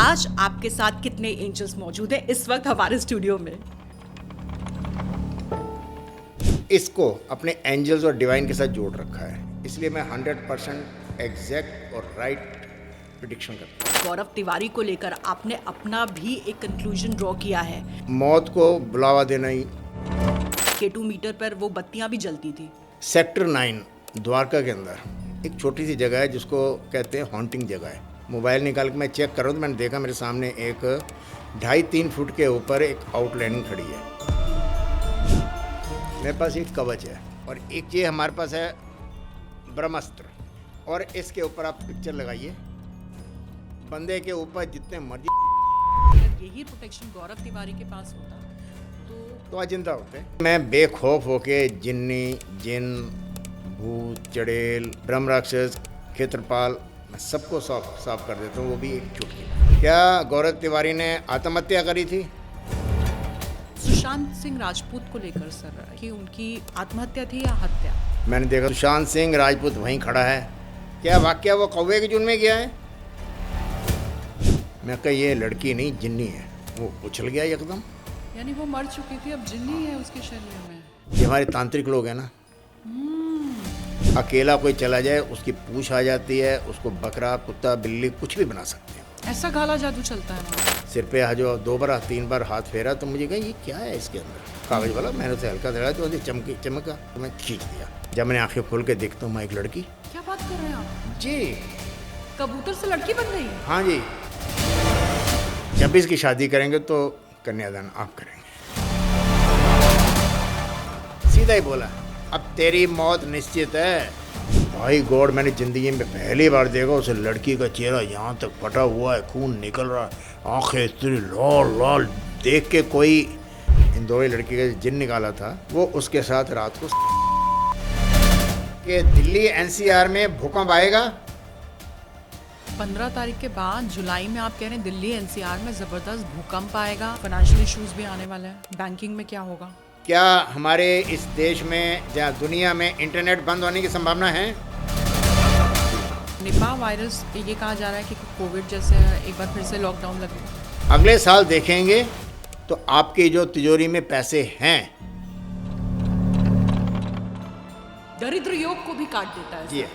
आज आपके साथ कितने एंजल्स मौजूद हैं इस वक्त हमारे स्टूडियो में? इसको अपने एंजल्स और डिवाइन के साथ जोड़ रखा है, इसलिए मैं 100% एग्जैक्ट और राइट प्रिडिक्शन करता हूँ। गौरव तिवारी को लेकर आपने अपना भी एक कंक्लूजन ड्रॉ किया है। मौत को बुलावा देना ही। K2 मीटर पर वो बत्तियां भी जलती थी। सेक्टर 9 द्वारका के अंदर एक छोटी सी जगह है जिसको कहते हैं हॉन्टिंग जगह है। मोबाइल निकाल के मैं चेक कर रहा हूँ तो मैंने देखा मेरे सामने एक 2.5-3 फुट के ऊपर एक आउटलाइनिंग खड़ी है। मेरे पास एक कवच है और एक ये हमारे पास है ब्रह्मास्त्र, और इसके ऊपर आप पिक्चर लगाइए, बंदे के ऊपर जितने मर्जी अगर यही प्रोटेक्शन गौरव तिवारी के पास होता तो आज जिंदा होते। मैं बेखौफ होके जिन्नी, जिन, भूत, चड़ेल, ब्रह्म राक्षस, क्षेत्रपाल, मैं सबको साफ कर देता हूँ, वो भी एक चुटकी। क्या गौरव तिवारी ने आत्महत्या करी थी? सुशांत सिंह राजपूत को लेकर सर कि उनकी आत्महत्या थी या हत्या? मैंने देखा सुशांत सिंह राजपूत वहीं खड़ा है। क्या वाकया वो कौवे के जुन में गया है? मैं कहा ये लड़की नहीं जिन्नी है। वो उछल गया एकदम। यानी वो मर चुकी थी, अब जिन्नी है उसके शरीर में। ये हमारे तांत्रिक लोग हैं ना, अकेला कोई चला जाए उसकी पूंछ आ जाती है, उसको बकरा, कुत्ता, बिल्ली कुछ भी बना सकते हैं। ऐसा काला जादू चलता है वहाँ? सिर पे जो 2 बार 3 बार हाथ फेरा तो मुझे कहा ये क्या है इसके अंदर। कागज वाला मैंने उसे हल्का दड़ा तो चमका तो मैं खींच दिया। जब मैंने आंखें खोल के देखता हूँ मैं एक लड़की। क्या बात कर रहे हैं आप? जी कबूतर से लड़की बन गई? हाँ जी। जब भी इसकी शादी करेंगे तो कन्यादान आप करेंगे। सीधा ही बोला अब तेरी मौत निश्चित है। भाई गॉड, मैंने जिंदगी में पहली बार देखा उस लड़की का चेहरा यहाँ तक फटा हुआ है, खून निकल रहा है, आंखें इतनी लाल लाल। देख के कोई इन दो ही लड़की का जिन निकाला था वो उसके साथ रात को कि दिल्ली एनसीआर में भूकंप आएगा। 15 तारीख के बाद जुलाई में आप कह रहे हैं दिल्ली एनसीआर में जबरदस्त भूकंप आएगा, फाइनेंशियल इश्यूज भी आने वाले हैं, बैंकिंग में क्या होगा? क्या हमारे इस देश में या दुनिया में इंटरनेट बंद होने की संभावना है? निपा वायरस ये कहा जा रहा है कि कोविड जैसे एक बार फिर से लॉकडाउन लगे। अगले साल देखेंगे तो आपकी जो तिजोरी में पैसे हैं दरिद्र योग को भी काट देता है। जी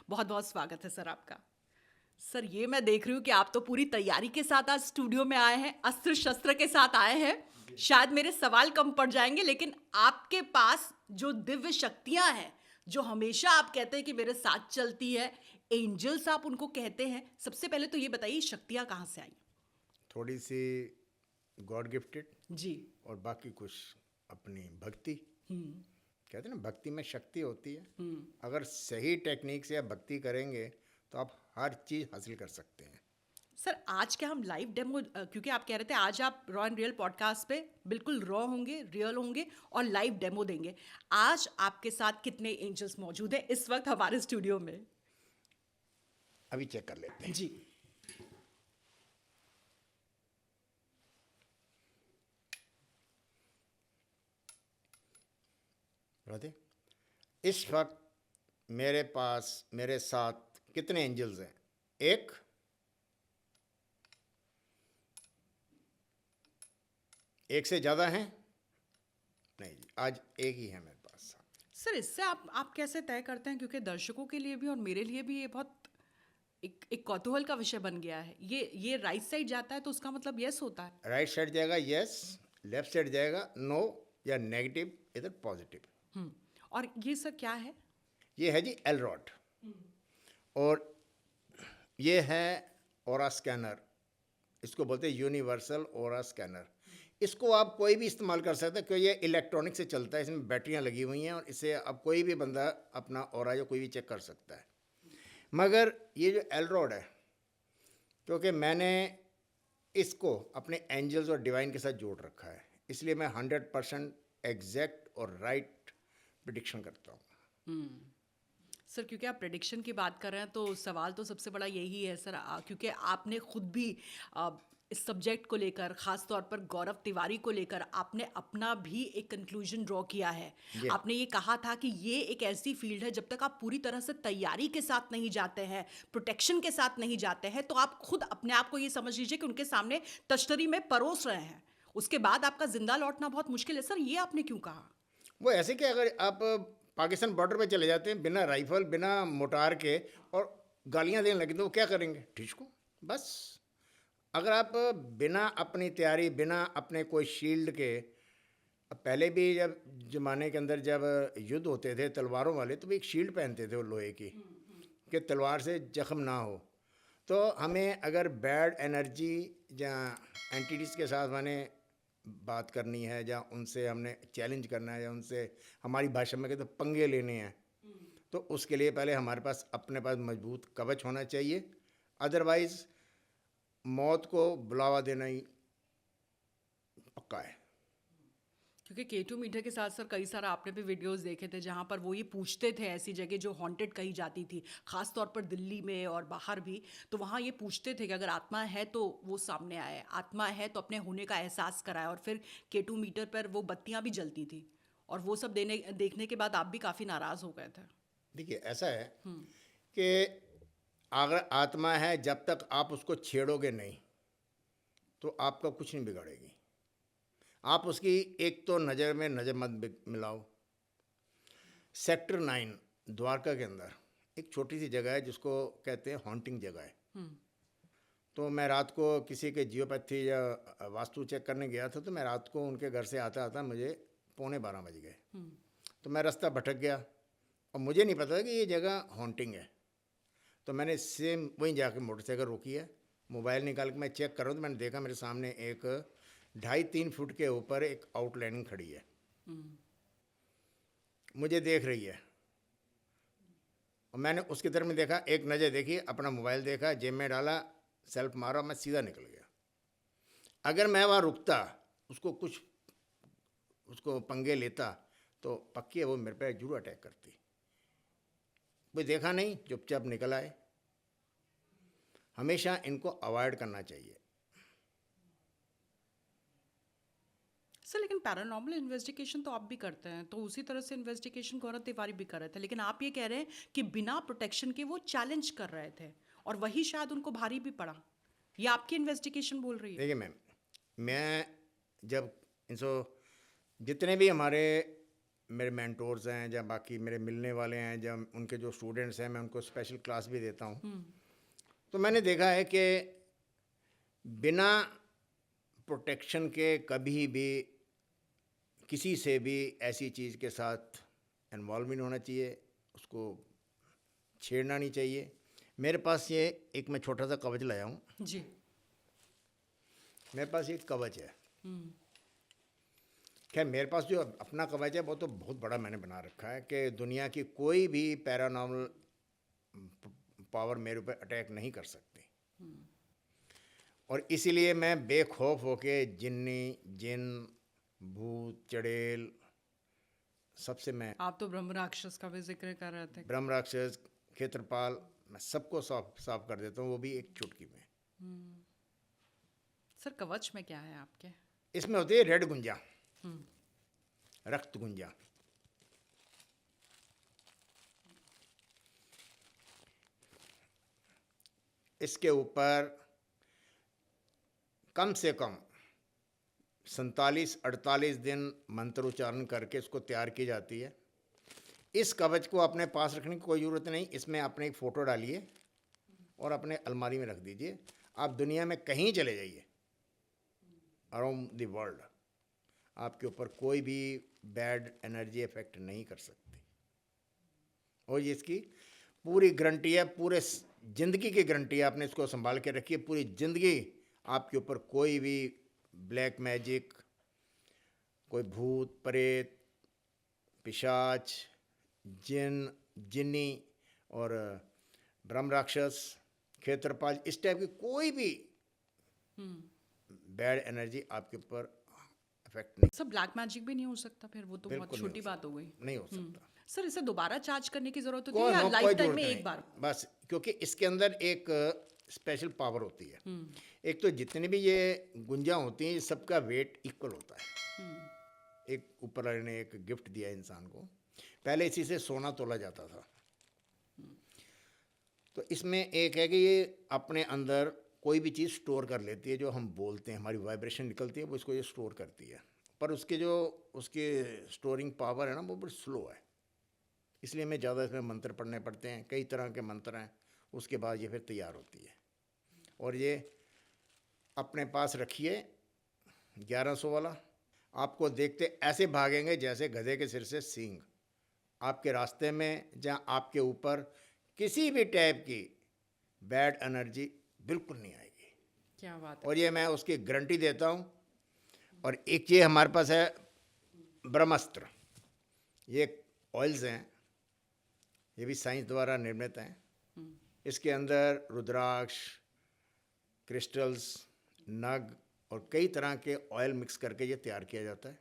बहुत बहुत स्वागत है सर आपका। सर ये मैं देख रही हूँ कि आप तो पूरी तैयारी के साथ आज स्टूडियो में आए हैं, अस्त्र शस्त्र के साथ आए हैं। शायद मेरे सवाल कम पड़ जाएंगे, लेकिन आपके पास जो दिव्य शक्तियां हैं, जो हमेशा आप कहते हैं कि मेरे साथ चलती है, एंजल्स आप उनको कहते हैं, सबसे पहले तो ये बताइए शक्तियां कहाँ से आई? थोड़ी सी गॉड गिफ्टेड जी। और बाकी कुछ अपनी भक्ति। कहते हैं ना भक्ति में शक्ति होती है। अगर सही टेक्निक से आप भक्ति करेंगे तो आप हर चीज़ हासिल कर सकते हैं। सर आज क्या हम लाइव डेमो, क्योंकि आप कह रहे थे आज आप रॉ एंड रियल पॉडकास्ट पे बिल्कुल रॉ होंगे, रियल होंगे और लाइव डेमो देंगे। आज आपके साथ कितने एंजल्स मौजूद हैं इस वक्त हमारे स्टूडियो में? अभी चेक कर लेते हैं। जी। राधे, इस वक्त मेरे पास मेरे साथ कितने एंजल्स हैं? एक से ज़्यादा हैं? नहीं जी, आज एक ही है मेरे पास। सर इससे आप कैसे तय करते हैं, क्योंकि दर्शकों के लिए भी और मेरे लिए भी ये बहुत एक कौतूहल का विषय बन गया है। ये राइट साइड जाता है तो उसका मतलब यस होता है? राइट साइड जाएगा यस, लेफ्ट साइड जाएगा नो, या नेगेटिव इधर पॉजिटिव। और ये सर क्या है? ये है जी एलरॉड, और ये है ऑरा स्कैनर। इसको बोलते हैं यूनिवर्सल ऑरा स्कैनर। इसको आप कोई भी इस्तेमाल कर सकते हैं क्योंकि ये इलेक्ट्रॉनिक से चलता है, इसमें बैटरियां लगी हुई हैं और इससे अब कोई भी बंदा अपना ऑरा या कोई भी चेक कर सकता है। मगर ये जो एलरॉड है, क्योंकि मैंने इसको अपने एंजल्स और डिवाइन के साथ जोड़ रखा है, इसलिए मैं 100% एग्जैक्ट और राइट प्रिडिक्शन करता हूँ। सर क्योंकि आप प्रेडिक्शन की बात कर रहे हैं तो सवाल तो सबसे बड़ा यही है सर, क्योंकि आपने खुद भी इस सब्जेक्ट को लेकर, खास तौर पर गौरव तिवारी को लेकर आपने अपना भी एक कंक्लूजन ड्रॉ किया है। जी। आपने ये कहा था कि ये एक ऐसी फील्ड है जब तक आप पूरी तरह से तैयारी के साथ नहीं जाते हैं, प्रोटेक्शन के साथ नहीं जाते हैं, तो आप खुद अपने आप को ये समझ लीजिए कि उनके सामने तश्तरी में परोस रहे हैं। उसके बाद आपका जिंदा लौटना बहुत मुश्किल है। सर, ये आपने क्यों कहा? वो ऐसे कि अगर आप पाकिस्तान बॉर्डर पे चले जाते हैं बिना राइफल बिना मोटार के और गालियां देने लगे तो वो क्या करेंगे? ठीक को बस। अगर आप बिना अपनी तैयारी बिना अपने कोई शील्ड के, अब पहले भी जब ज़माने के अंदर जब युद्ध होते थे तलवारों वाले तो भी एक शील्ड पहनते थे वो लोहे की कि तलवार से जख्म ना हो। तो हमें अगर बैड एनर्जी या एंटिटीज़ के साथ मैंने बात करनी है या उनसे हमने चैलेंज करना है या उनसे हमारी भाषा में कहते तो पंगे लेने हैं, तो उसके लिए पहले हमारे पास अपने पास मजबूत कवच होना चाहिए। अदरवाइज़ मौत को बुलावा देना ही पक्का है। क्योंकि K2 मीटर के साथ सर कई सारा आपने भी वीडियोस देखे थे जहां पर वो ये पूछते थे ऐसी जगह जो हॉन्टेड कही जाती थी, खास तौर पर दिल्ली में और बाहर भी, तो वहाँ ये पूछते थे कि अगर आत्मा है तो वो सामने आए, आत्मा है तो अपने होने का एहसास कराए। और फिर K2 मीटर पर वो बत्तियां भी जलती थी और वो सब देखने के बाद आप भी काफ़ी नाराज़ हो गए थे। देखिए ऐसा है कि अगर आत्मा है जब तक आप उसको छेड़ोगे नहीं तो आपका कुछ नहीं बिगाड़ेगी। आप उसकी एक तो नज़र में नज़र मत मिलाओ। सेक्टर 9 द्वारका के अंदर एक छोटी सी जगह है जिसको कहते हैं हॉन्टिंग जगह है। तो मैं रात को किसी के जियोपैथी या वास्तु चेक करने गया था, तो मैं रात को उनके घर से आता आता मुझे 11:45 बज गए। तो मैं रास्ता भटक गया और मुझे नहीं पता कि ये जगह हॉन्टिंग है। तो मैंने सेम वहीं जाकर मोटरसाइकिल रोकी है, मोबाइल निकाल के मैं चेक कर रहा हूँ, तो मैंने देखा मेरे सामने एक 2.5-3 फुट के ऊपर एक आउटलाइनिंग खड़ी है, मुझे देख रही है। और मैंने उसकी तरफ में देखा, एक नज़र देखी, अपना मोबाइल देखा, जेब में डाला, सेल्फ मारा, मैं सीधा निकल गया। अगर मैं वहाँ रुकता, उसको पंगे लेता तो पक्की है वो मेरे पे जरूर अटैक करती। कोई देखा नहीं, चुपचाप निकल आए। हमेशा इनको अवॉइड करना चाहिए। सर, लेकिन पैरानॉर्मल इन्वेस्टिगेशन तो आप भी करते हैं, तो उसी तरह से इन्वेस्टिगेशन गौरव तिवारी भी कर रहे थे, लेकिन आप ये कह रहे हैं कि बिना प्रोटेक्शन के वो चैलेंज कर रहे थे और वही शायद उनको भारी भी पड़ा। ये आपकी इन्वेस्टिगेशन बोल रही है। देखिए मैम, मैं जब इनको जितने भी मेरे मेंटोर्स हैं या बाकी मेरे मिलने वाले हैं, जब उनके जो स्टूडेंट्स हैं, मैं उनको स्पेशल क्लास भी देता हूँ, तो मैंने देखा है कि बिना प्रोटेक्शन के कभी भी किसी से भी ऐसी चीज़ के साथ इन्वॉल्व नहीं होना चाहिए, उसको छेड़ना नहीं चाहिए। मेरे पास ये एक मैं छोटा सा कवच लाया हूँ जी। मेरे पास एक कवच है। खैर मेरे पास जो अपना कवच है वो तो बहुत बड़ा मैंने बना रखा है कि दुनिया की कोई भी पैरानॉर्मल पावर मेरे ऊपर अटैक नहीं कर सकती। और इसीलिए मैं बेखौफ होके जिन्नी, जिन, भूत, चड़ेल सबसे मैं, आप तो ब्रह्म राक्षस का भी जिक्र कर रहे थे। ब्रह्म राक्षस, क्षेत्रपाल, मैं सबको साफ कर देता हूँ, वो भी एक चुटकी में। सर, कवच में क्या है आपके? इसमें होती है रेड गुंजा, रक्त गुंजा। इसके ऊपर कम से कम 47-48 दिन मंत्र उच्चारण करके इसको तैयार की जाती है। इस कवच को अपने पास रखने की कोई ज़रूरत नहीं, इसमें अपने एक फ़ोटो डालिए और अपने अलमारी में रख दीजिए। आप दुनिया में कहीं चले जाइए, अराउंड द वर्ल्ड, आपके ऊपर कोई भी बैड एनर्जी इफेक्ट नहीं कर सकती। और ये इसकी पूरी गारंटी है, पूरे ज़िंदगी की गारंटी है। आपने इसको संभाल के रखिए, पूरी ज़िंदगी आपके ऊपर कोई भी ब्लैक मैजिक, कोई भूत प्रेत, पिशाच, जिन, जिन्नी और ब्रह्म राक्षस, क्षेत्रपाल, इस टाइप की कोई भी बैड एनर्जी आपके ऊपर इफेक्ट नहीं। सब ब्लैक मैजिक भी नहीं हो सकता फिर? वो तो बहुत बिल्कुल छोटी बात हो गई। नहीं हो सकता। सर, इसे दोबारा चार्ज करने की जरूरत होती कोई है या कोई लाइफ टाइम जरूरत में नहीं, एक बार? बस क्योंकि इसके अंदर एक स्पेशल पावर होती है। एक तो जितने भी ये गुंजा होती हैं, सबका वेट इक्वल होता है। एक ऊपर वाले ने एक गिफ्ट दिया इंसान को, पहले इसी से सोना तोला जाता था। तो इसमें एक है कि ये अपने अंदर कोई भी चीज़ स्टोर कर लेती है, जो हम बोलते हैं, हमारी वाइब्रेशन निकलती है, वो इसको ये स्टोर करती है। पर उसके जो उसके स्टोरिंग पावर है ना, वो बड़ी स्लो है। इसलिए हमें ज़्यादा इसमें मंत्र पढ़ने पड़ते हैं, कई तरह के मंत्र हैं, उसके बाद ये फिर तैयार होती है। और ये अपने पास रखिए 1100 वाला, आपको देखते ऐसे भागेंगे जैसे गधे के सिर से सींग। आपके रास्ते में जहाँ आपके ऊपर किसी भी टाइप की बैड एनर्जी बिल्कुल नहीं आएगी। क्या बात है। और ये मैं उसकी गारंटी देता हूँ। और एक ये हमारे पास है ब्रह्मास्त्र, ये ऑयल्स हैं, ये भी साइंस द्वारा निर्मित हैं। इसके अंदर रुद्राक्ष, क्रिस्टल्स, नग और कई तरह के ऑयल मिक्स करके ये तैयार किया जाता है।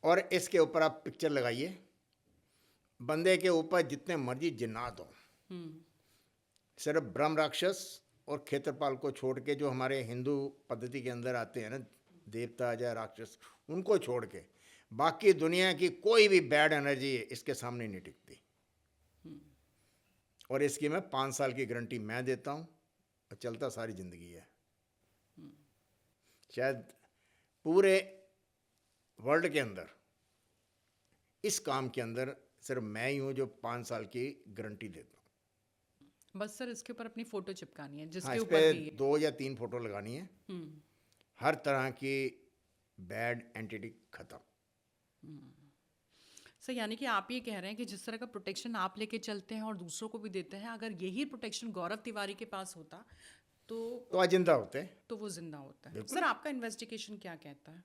और इसके ऊपर आप पिक्चर लगाइए, बंदे के ऊपर जितने मर्जी जिन्नात हों, सिर्फ ब्रह्म राक्षस और क्षेत्रपाल को छोड़ के, जो हमारे हिंदू पद्धति के अंदर आते हैं ना, देवता या राक्षस, उनको छोड़ के बाकी दुनिया की कोई भी बैड एनर्जी इसके सामने नहीं टिकती। और इसकी मैं 5 साल की गारंटी मैं देता हूँ, और चलता सारी ज़िंदगी है। शायद पूरे वर्ल्ड के अंदर इस काम के अंदर सिर्फ मैं ही हूँ जो 5 साल की गारंटी देता हूँ। बस सर इसके ऊपर अपनी फोटो चिपकानी है हाँ, जिसके इस ऊपर पे भी है। 2 या 3 फोटो लगानी है। हर तरह की बैड एंटिटी खत्म। सर यानी कि आप ये कह रहे हैं कि जिस तरह का प्रोटेक्शन आप लेके चलते हैं और दूसरों को भी देते हैं, अगर यही प्रोटेक्शन गौरव तिवारी के पास होता तो आज जिंदा होते हैं। तो वो जिंदा होता है। सर आपका इन्वेस्टिगेशन क्या कहता है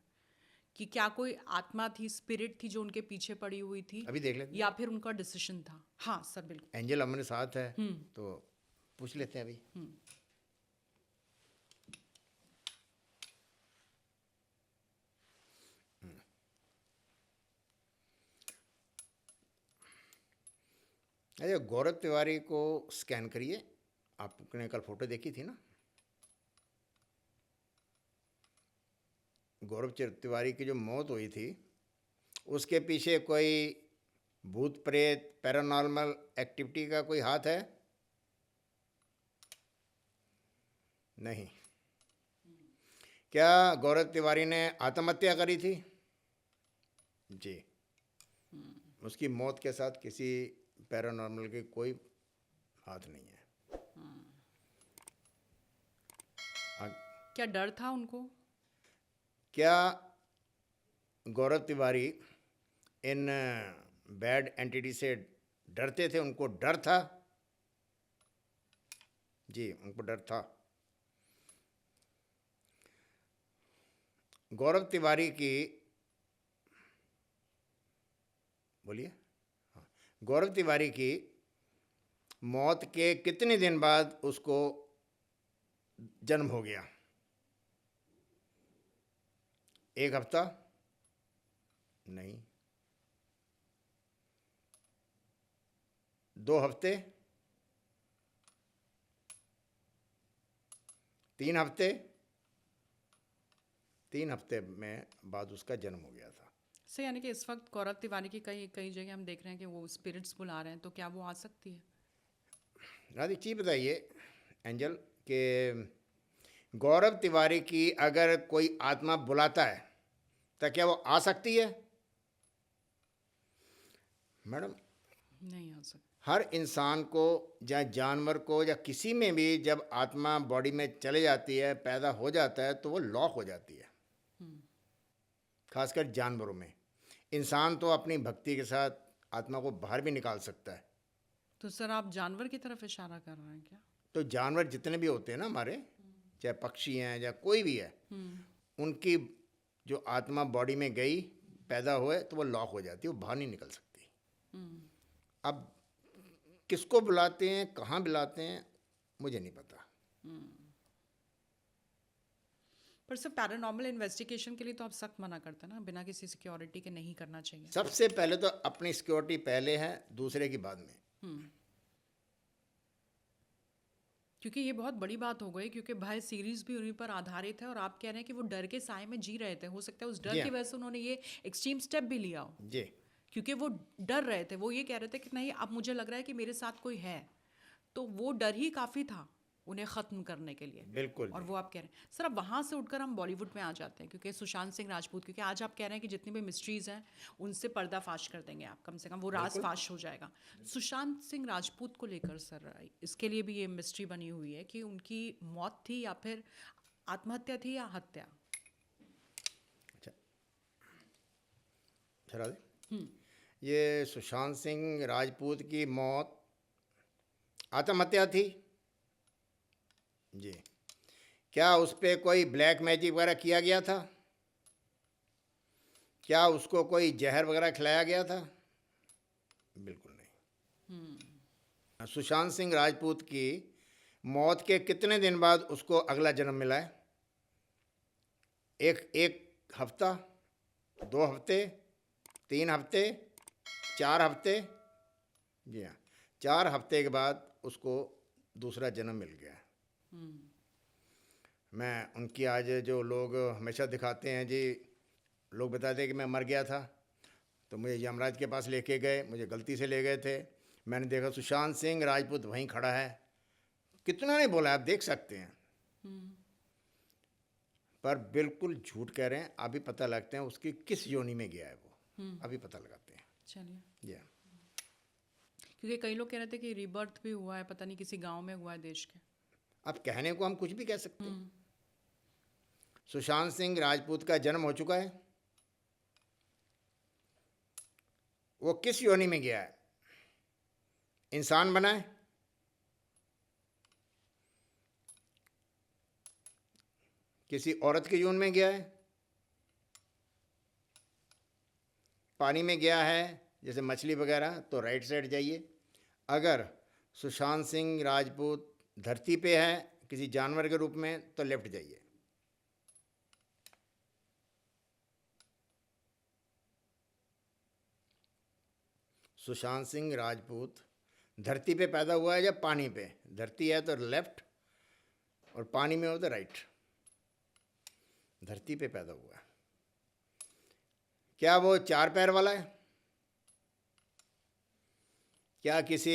कि क्या कोई आत्मा थी, स्पिरिट थी जो उनके पीछे पड़ी हुई थी, अभी देख लेते हैं। या फिर उनका डिसीजन था? हाँ सर बिल्कुल। एंजल हमारे साथ है, तो पूछ लेते हैं अभी। अरे गौरव तिवारी को स्कैन करिए। आपने कल फोटो देखी थी ना, गौरव तिवारी की जो मौत हुई थी, उसके पीछे कोई भूत प्रेत पैरानॉर्मल एक्टिविटी का कोई हाथ है? नहीं। क्या गौरव तिवारी ने आत्महत्या करी थी? जी। उसकी मौत के साथ किसी पैरानॉर्मल के कोई हाथ नहीं है। क्या डर था उनको? क्या गौरव तिवारी इन बैड एंटिटी से डरते थे? उनको डर था? जी, उनको डर था। गौरव तिवारी की, बोलिए। हाँ, गौरव तिवारी की मौत के कितने दिन बाद उसको जन्म हो गया? 1 हफ्ता? नहीं। 2 हफ्ते? 3 हफ्ते? 3 हफ्ते में बाद उसका जन्म हो गया था। सर यानी कि इस वक्त गौरव तिवारी की कई कई जगह हम देख रहे हैं कि वो स्पिरिट्स बुला रहे हैं, तो क्या वो आ सकती है? राधी चीज़ बताइए एंजल, कि गौरव तिवारी की अगर कोई आत्मा बुलाता है तो क्या वो आ सकती है? मैडम, नहीं आ सकती। हर इंसान को या जानवर को या किसी में भी जब आत्मा बॉडी में चले जाती है, पैदा हो जाता है, तो वो लॉक हो जाती है। खासकर जानवरों में। इंसान तो अपनी भक्ति के साथ आत्मा को बाहर भी निकाल सकता है। तो सर आप जानवर की तरफ इशारा कर रहे हैं क्या? तो जानवर जितने भी होते हैं ना हमारे, चाहे पक्षी हैं या कोई भी है, उनकी जो आत्मा बॉडी में गई, पैदा हुए, तो वो लॉक हो जाती है, वो बाहर नहीं निकल सकती। अब किसको बुलाते हैं, कहाँ बुलाते हैं, मुझे नहीं पता। पर सर पैरानॉर्मल इन्वेस्टिगेशन के लिए तो आप सख्त मना करते हैं ना, बिना किसी सिक्योरिटी के नहीं करना चाहिए। सबसे पहले तो अपनी सिक्योरिटी पहले है, दूसरे की बाद में। क्योंकि ये बहुत बड़ी बात हो गई, क्योंकि भाई सीरीज भी उन्हीं पर आधारित है और आप कह रहे हैं कि वो डर के साए में जी रहे थे, हो सकता है उस डर जी की हाँ। वजह से उन्होंने ये एक्सट्रीम स्टेप भी लिया हो, जी क्योंकि वो डर रहे थे, वो ये कह रहे थे कि नहीं अब मुझे लग रहा है कि मेरे साथ कोई है, तो वो डर ही काफ़ी था उन्हें ख़त्म करने के लिए। बिल्कुल और जी। वो आप कह रहे हैं सर, अब वहाँ से उठकर हम बॉलीवुड में आ जाते हैं, क्योंकि सुशांत सिंह राजपूत, क्योंकि आज आप कह रहे हैं कि जितनी भी मिस्ट्रीज़ हैं उनसे पर्दाफाश कर देंगे आप, कम से कम वो राज बिल्कुल। फाश हो जाएगा। सुशांत सिंह राजपूत को लेकर सर इसके लिए भी ये मिस्ट्री बनी हुई है कि उनकी मौत थी या फिर आत्महत्या थी या हत्या। अच्छा, चला दे। ये सुशांत सिंह राजपूत की मौत आत्महत्या थी जी। क्या उस पे कोई ब्लैक मैजिक वगैरह किया गया था? क्या उसको कोई जहर वगैरह खिलाया गया था? बिल्कुल नहीं। सुशांत सिंह राजपूत की मौत के कितने दिन बाद उसको अगला जन्म मिला है? एक एक हफ्ता, 2 हफ्ते, 3 हफ्ते, 4 हफ्ते? जी हाँ, 4 हफ्ते के बाद उसको दूसरा जन्म मिल गया। मैं उनकी आज जो लोग हमेशा दिखाते हैं जी, लोग बताते हैं कि मैं मर गया था तो मुझे यमराज के पास लेके गए, मुझे गलती से ले गए थे, मैंने देखा सुशांत सिंह राजपूत वहीं खड़ा है। कितना नहीं बोला, आप देख सकते हैं, पर बिल्कुल झूठ कह रहे हैं। अभी पता लगते हैं उसकी किस योनि में गया है वो, अभी पता लगाते हैं। चलिए, जी क्योंकि कई लोग कह रहे थे कि रीबर्थ भी हुआ है, पता नहीं किसी गांव में हुआ है देश के। अब कहने को हम कुछ भी कह सकते हैं। सुशांत सिंह राजपूत का जन्म हो चुका है, वो किस योनि में गया है? इंसान बना है, किसी औरत के योनि में गया है, पानी में गया है जैसे मछली वगैरह, तो राइट साइड जाइए। अगर सुशांत सिंह राजपूत धरती पे है किसी जानवर के रूप में, तो लेफ्ट जाइए। सुशांत सिंह राजपूत धरती पे पैदा हुआ है या पानी पे? धरती है तो लेफ्ट, और पानी में हो तो राइट। धरती पे पैदा हुआ है। क्या वो 4 पैर वाला है? क्या किसी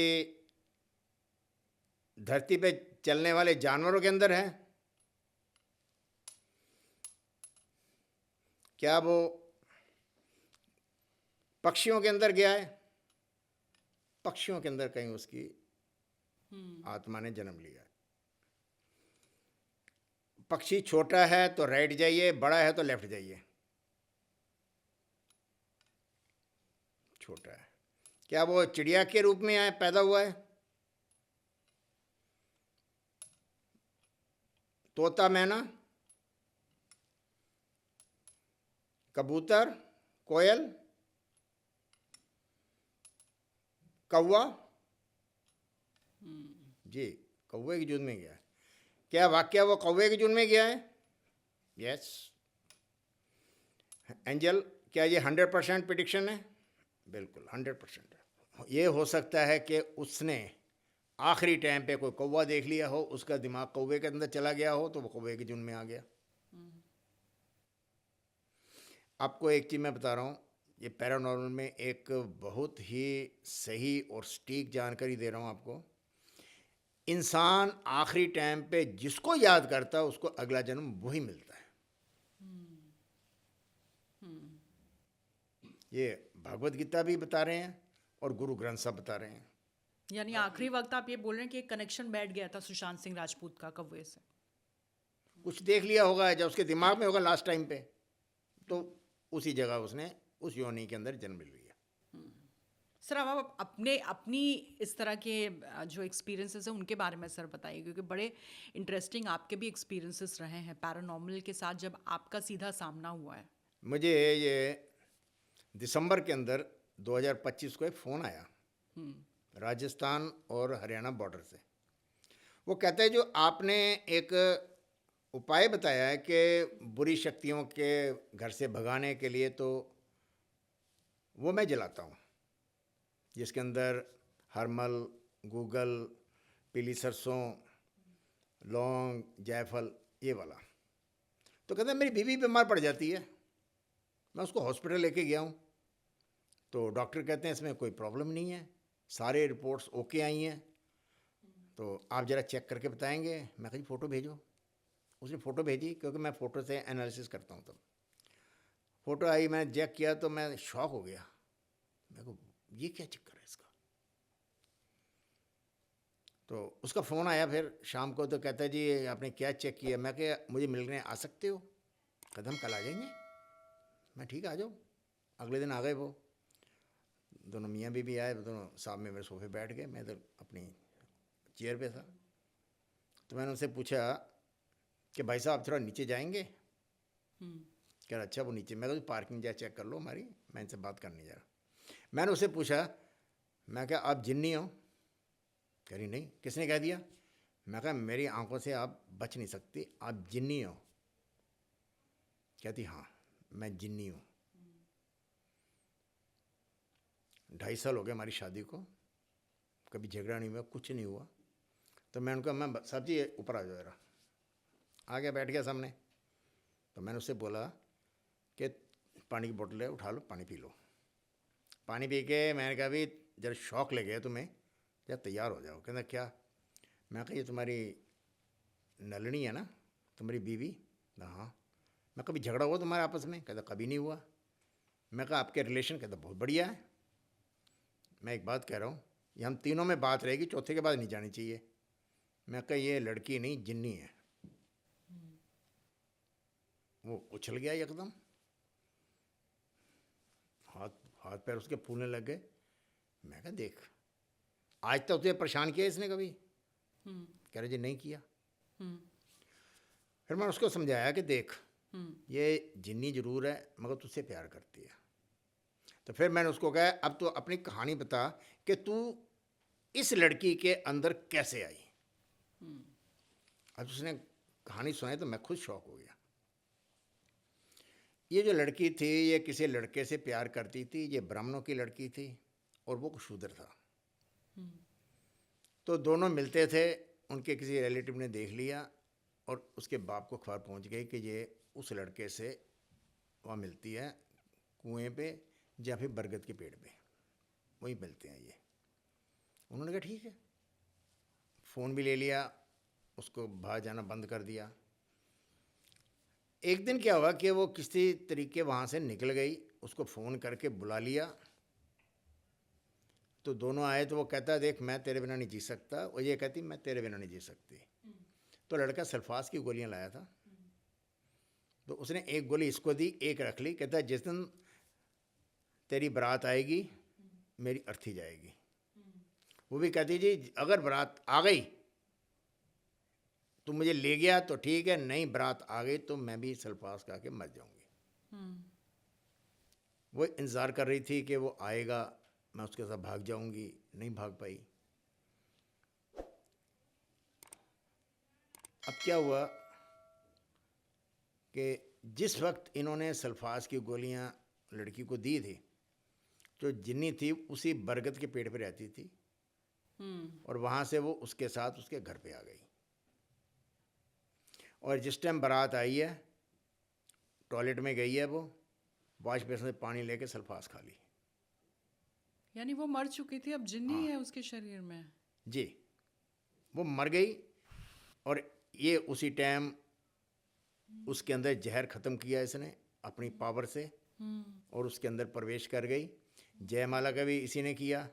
धरती पे चलने वाले जानवरों के अंदर है? क्या वो पक्षियों के अंदर गया है? पक्षियों के अंदर कहीं उसकी आत्मा ने जन्म लिया है। पक्षी छोटा है तो राइट जाइए, बड़ा है तो लेफ्ट जाइए। छोटा है। क्या वो चिड़िया के रूप में आए पैदा हुआ है? तोता, मैना, कबूतर, कोयल, कौवा? जी, कौवे की जून में गया है। क्या वाक्य वो कौवे की जून में गया है? यस। एंजल, क्या ये 100% प्रिडिक्शन है? बिल्कुल 100% है। ये हो सकता है कि उसने आखिरी टाइम पे कोई कौवा देख लिया हो, उसका दिमाग कौवे के अंदर चला गया हो, तो वो कौवे की जून में आ गया। आपको एक चीज़ मैं बता रहा हूँ, ये पैरानॉर्मल में एक बहुत ही सही और सटीक जानकारी दे रहा हूँ आपको। इंसान आखिरी टाइम पे जिसको याद करता है उसको अगला जन्म वही मिलता है। ये भगवत गीता भी बता रहे हैं और गुरु ग्रंथ साहब बता रहे हैं। यानी आखिरी वक्त आप ये बोल रहे हैं कि एक कनेक्शन बैठ गया था सुशांत सिंह राजपूत का कौवे से। कुछ देख लिया होगा जब उसके दिमाग में होगा लास्ट टाइम पे, तो उसी जगह उसने उस योनि के अंदर जन्म लिया। सर अब आप अपने अपनी इस तरह के जो एक्सपीरियंसेस हैं उनके बारे में सर बताइए, क्योंकि बड़े इंटरेस्टिंग आपके भी एक्सपीरियंसेस रहे हैं पैरानॉर्मल के साथ जब आपका सीधा सामना हुआ है। मुझे ये दिसंबर के अंदर 2025 को एक फ़ोन आया राजस्थान और हरियाणा बॉर्डर से। वो कहते हैं जो आपने एक उपाय बताया है कि बुरी शक्तियों के घर से भगाने के लिए, तो वो मैं जलाता हूँ, जिसके अंदर हरमल, गूगल, पीली सरसों, लौंग, जायफल, ये वाला। तो कहते हैं मेरी बीवी बीमार पड़ जाती है, मैं उसको हॉस्पिटल लेके गया हूँ, तो डॉक्टर कहते हैं इसमें कोई प्रॉब्लम नहीं है, सारे रिपोर्ट्स ओके आई हैं, तो आप ज़रा चेक करके बताएंगे। मैं कही फ़ोटो भेजो। उसने फ़ोटो भेजी, क्योंकि मैं फ़ोटो से एनालिसिस करता हूँ। तब फ़ोटो आई, मैंने चेक किया तो मैं शॉक हो गया। मैं को ये क्या चक्कर है इसका। तो उसका फ़ोन आया फिर शाम को, तो कहता है जी आपने क्या चेक किया। मैं क्या मुझे मिलने आ सकते हो। कहता हम कल आ जाएंगे। मैं ठीक है, आ जाओ। अगले दिन आ गए वो दोनों, मियाँ बीवी आए, दोनों साहब में मेरे सोफे बैठ गए, मैं इधर अपनी चेयर पे था। तो मैंने उनसे पूछा कि भाई साहब थोड़ा नीचे जाएंगे। कह रहा अच्छा। वो नीचे, मैं कहा पार्किंग जा चेक कर लो हमारी, मैं इनसे बात करने जा रहा। मैंने उससे पूछा, मैं क्या आप जिन्नी हो। कह रही नहीं, किसने कह दिया। मैं कहा मेरी आंखों से आप बच नहीं सकती, आप जिन्नी हो। कहती हाँ मैं जिन्नी हूँ। 2.5 साल हो गए हमारी शादी को, कभी झगड़ा नहीं हुआ, कुछ नहीं हुआ। तो मैं उनका, मैं साहब जी ऊपर आ जाओ जरा। आ गया, बैठ गया सामने। तो मैंने उससे बोला कि पानी की बोतल है, उठा लो, पानी पी लो। पानी पी के मैंने कहा भी जरा शौक ले गया तुम्हें, या तैयार हो जाओ। कहना क्या। मैं कहा ये तुम्हारी नलनी है ना, तुम्हारी बीवी। हाँ। मैं कभी झगड़ा हुआ तुम्हारे आपस में। कहता कभी नहीं हुआ। मैं कहा आपके रिलेशन। कहता बहुत बढ़िया है। मैं एक बात कह रहा हूँ, ये हम तीनों में बात रहेगी, चौथे के बाद नहीं जानी चाहिए। मैं कहा ये लड़की नहीं जिन्नी है। वो उछल गया एकदम, हाथ हाथ पैर उसके फूलने लग गए। मैं कहा देख, आज तक तुझे परेशान किया इसने कभी। कह रहे जी नहीं किया। फिर मैं उसको समझाया कि देख, ये जिन्नी जरूर है मगर तुझसे प्यार करती है। तो फिर मैंने उसको कहा अब तो अपनी कहानी बता कि तू इस लड़की के अंदर कैसे आई। अब उसने कहानी सुनाई तो मैं खुद शौक हो गया। ये जो लड़की थी ये किसी लड़के से प्यार करती थी। ये ब्राह्मणों की लड़की थी और वो शूद्र था। तो दोनों मिलते थे। उनके किसी रिलेटिव ने देख लिया और उसके बाप को खबर पहुंच गई कि ये उस लड़के से वहाँ मिलती है, कुएं पे या फिर बरगद के पेड़ पे, वहीं मिलते हैं ये। उन्होंने कहा ठीक है। फ़ोन भी ले लिया, उसको बाहर जाना बंद कर दिया। एक दिन क्या हुआ कि वो किसी तरीके वहाँ से निकल गई, उसको फ़ोन करके बुला लिया। तो दोनों आए तो वो कहता देख मैं तेरे बिना नहीं जी सकता, और ये कहती मैं तेरे बिना नहीं जी सकती। तो लड़का सल्फास की गोलियां लाया था, तो उसने एक गोली इसको दी, एक रख ली। कहता जिस दिन तेरी बारात आएगी मेरी अर्थी जाएगी। वो भी कहती जी अगर बारात आ गई तो मुझे ले गया तो ठीक है, नहीं बारात आ गई तो मैं भी सल्फास खा के मर जाऊंगी। वो इंतज़ार कर रही थी कि वो आएगा, मैं उसके साथ भाग जाऊंगी, नहीं भाग पाई। अब क्या हुआ कि जिस वक्त इन्होंने सल्फास की गोलियां लड़की को दी थी, जो जिन्नी थी उसी बरगद के पेड़ पे रहती थी, और वहाँ से वो उसके साथ उसके घर पे आ गई। और जिस टाइम बारात आई है, टॉयलेट में गई है, वो वॉश बेसिन से पानी लेके सल्फास खा ली। यानी वो मर चुकी थी, अब जिन्नी हाँ है उसके शरीर में। जी, वो मर गई। और ये उसी टाइम उसके अंदर जहर ख़त्म किया इसने अपनी पावर से, और उसके अंदर प्रवेश कर गई। जयमाला का भी इसी ने किया।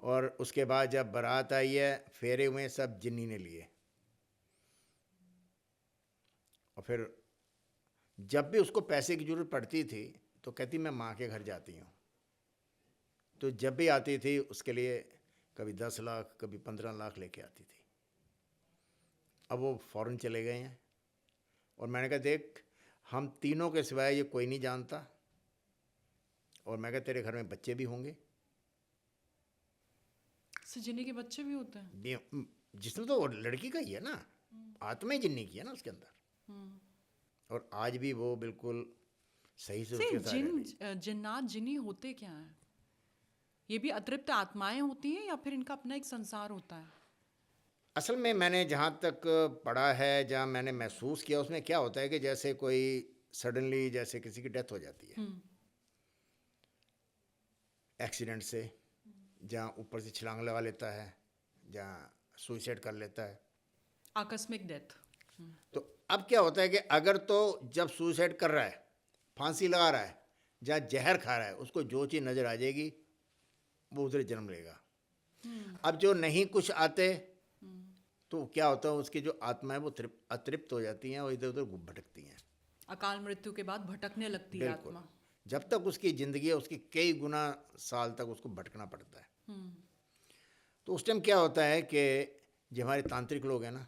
और उसके बाद जब बारात आई है, फेरे हुए, सब जिन्नी ने लिए। और फिर जब भी उसको पैसे की ज़रूरत पड़ती थी तो कहती मैं माँ के घर जाती हूँ। तो जब भी आती थी उसके लिए कभी 10 लाख कभी 15 लाख लेके आती थी। अब वो फ़ौरन चले गए हैं। और मैंने कहा देख, हम तीनों के सिवाय ये कोई नहीं जानता, और मैं कहा तेरे घर में बच्चे भी होंगे। जिन्नी के बच्चे भी होते हैं? जिसमें तो लड़की का ही है ना, आत्मा ही जिन्नी की है ना उसके अंदर। और आज भी वो बिल्कुल सही से उसके साथ रह रही। जिन्नात जिन्नी होते क्या हैं? ये भी अतृप्त आत्माएं होती हैं या फिर इनका अपना एक संसार होता है? असल में मैंने जहाँ तक पढ़ा है, जहाँ मैंने महसूस किया, उसमें क्या होता है कि जैसे कोई सडनली जैसे किसी की डेथ हो जाती है एक्सीडेंट से, जहाँ ऊपर से छलांग लगा लेता है, जहाँ सुसाइड कर लेता है। आकस्मिक डेथ। तो अब क्या होता है कि अगर तो जब सुसाइड कर रहा है, फांसी लगा रहा है, जहाँ जहर खा रहा है, उसको जो चीज़ नज़र आ जाएगी वो उधर जन्म लेगा। अब जो नहीं कुछ आते तो क्या होता है, उसकी जो आत्मा है वो अतृप्त हो जाती हैं और इधर उधर भटकती हैं। अकाल मृत्यु के बाद भटकने लगती है बिल्कुल। आत्मा। जब तक उसकी ज़िंदगी है, उसकी कई गुना साल तक उसको भटकना पड़ता है। तो उस टाइम क्या होता है कि जो हमारे तांत्रिक लोग हैं ना,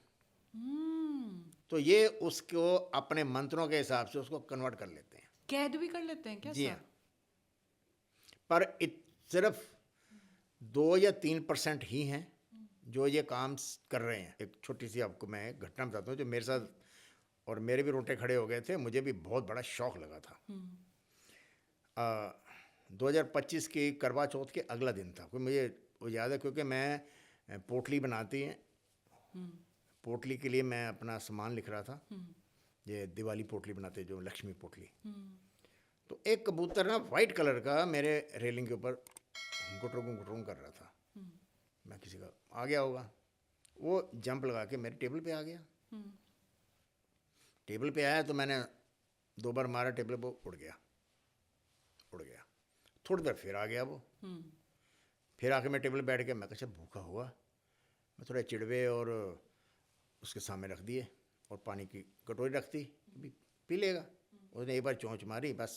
तो ये उसको अपने मंत्रों के हिसाब से उसको कन्वर्ट कर लेते हैं। कैद भी कर लेते हैं क्या जी सर? हाँ। पर सिर्फ 2 या 3% ही हैं जो ये काम कर रहे हैं। एक छोटी सी आपको मैं घटना बताता हूँ जो मेरे साथ, और मेरे भी रोंगटे खड़े हो गए थे, मुझे भी बहुत बड़ा शौक लगा था। 2025 की करवा चौथ के अगला दिन था, कोई मुझे वो याद है क्योंकि मैं पोटली बनाती हैं, पोटली के लिए मैं अपना सामान लिख रहा था। ये दिवाली पोटली बनाते जो लक्ष्मी पोटली। तो एक कबूतर ना वाइट कलर का मेरे रेलिंग के ऊपर गुटरुम कर रहा था। मैं किसी का आ गया होगा, वो जंप लगा के मेरे टेबल पे आ गया। टेबल पे आया तो मैंने 2 बार मारा, टेबल पे उड़ गया। थोड़ी देर फिर आ गया वो, फिर आके मैं टेबल पे बैठ गया। मैं कहा भूखा हुआ, मैं थोड़ा चिड़वे और उसके सामने रख दिए और पानी की कटोरी रख दी, अभी पी लेगा। उसने एक बार चोंच मारी, बस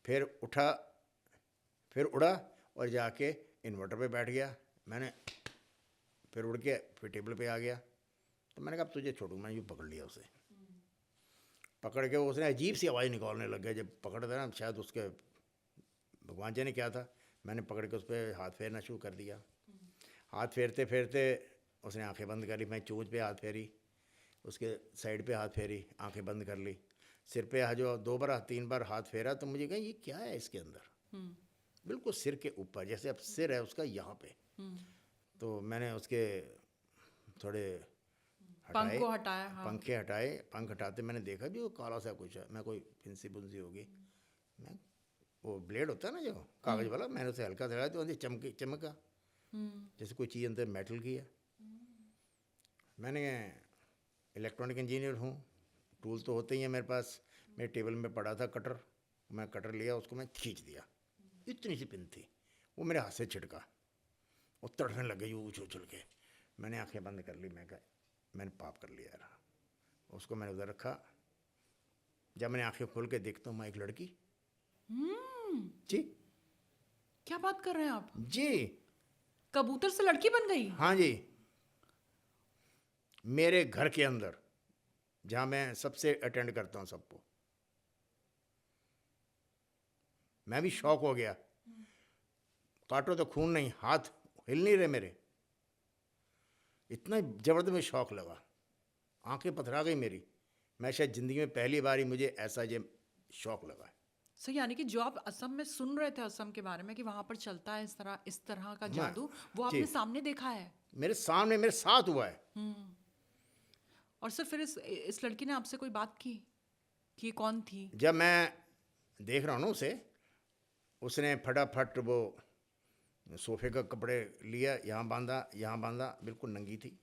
फिर उठा, फिर उड़ा और जाके इन्वर्टर पे बैठ गया। मैंने फिर उड़ के फिर टेबल पे आ गया। तो मैंने कहा अब तुझे छोड़ूंगा, मैंने यूँ पकड़ लिया उसे। पकड़ के उसने अजीब सी आवाज़ निकालने लग गया। जब पकड़ था ना, शायद उसके भगवान जाने क्या था, मैंने पकड़ के उस पर हाथ फेरना शुरू कर दिया। हाथ फेरते फेरते उसने आंखें बंद कर ली। मैं चोंच पे हाथ फेरी, उसके साइड पे हाथ फेरी, आंखें बंद कर ली। सिर पे जो 2 बार 3 बार हाथ फेरा तो मुझे कहा ये क्या है इसके अंदर, बिल्कुल सिर के ऊपर, जैसे अब सिर है उसका यहाँ पे। तो मैंने उसके थोड़े पंख हटाए, को हटाया। हाँ। पंखे हटाए। पंख हटाते मैंने देखा भी वो काला सा कुछ है। मैं कोई फिंसी बुंसी होगी, मैं वो ब्लेड होता है ना जो कागज़ वाला, मैंने उसे हल्का दबाया तो अंदर चमका जैसे कोई चीज़ अंदर मेटल की है। मैंने इलेक्ट्रॉनिक इंजीनियर हूँ, टूल तो होते ही हैं मेरे पास। मेरे टेबल में पड़ा था कटर, मैं कटर लिया, उसको मैं खींच दिया। इतनी सी पिन थी, वो मेरे हाथ से छिड़का और तड़फने लग गई उछल के। मैंने आंखें बंद कर ली। मैं कहा मैंने पाप कर लिया यार। उसको मैंने उधर रखा। जब मैंने आंखें खोल के देखता हूँ, मैं एक लड़की। जी क्या बात कर रहे हैं आप? जी कबूतर से लड़की बन गई? हाँ जी, मेरे घर के अंदर जहाँ मैं सबसे अटेंड करता हूँ सबको। मैं भी शौक हो गया। काटो तो खून नहीं, हाथ हिल नहीं रहे मेरे, इतना ज़बरदस्त मुझे शौक लगा। आंखें पथरा गई मेरी। मैं शायद ज़िंदगी में पहली बार ही मुझे ऐसा ये शौक लगा है। सर यानी कि जो आप असम में सुन रहे थे, असम के बारे में कि वहां पर चलता है इस तरह का मैं जादू, वो जी आपने सामने देखा है? मेरे सामने मेरे साथ हुआ है। और सर फिर इस लड़की ने आपसे कोई बात की कि ये कौन थी? जब मैं देख रहा हूँ ना उसे, उसने फटाफट वो सोफे का कपड़े लिया, यहाँ बांधा, बिल्कुल नंगी थी।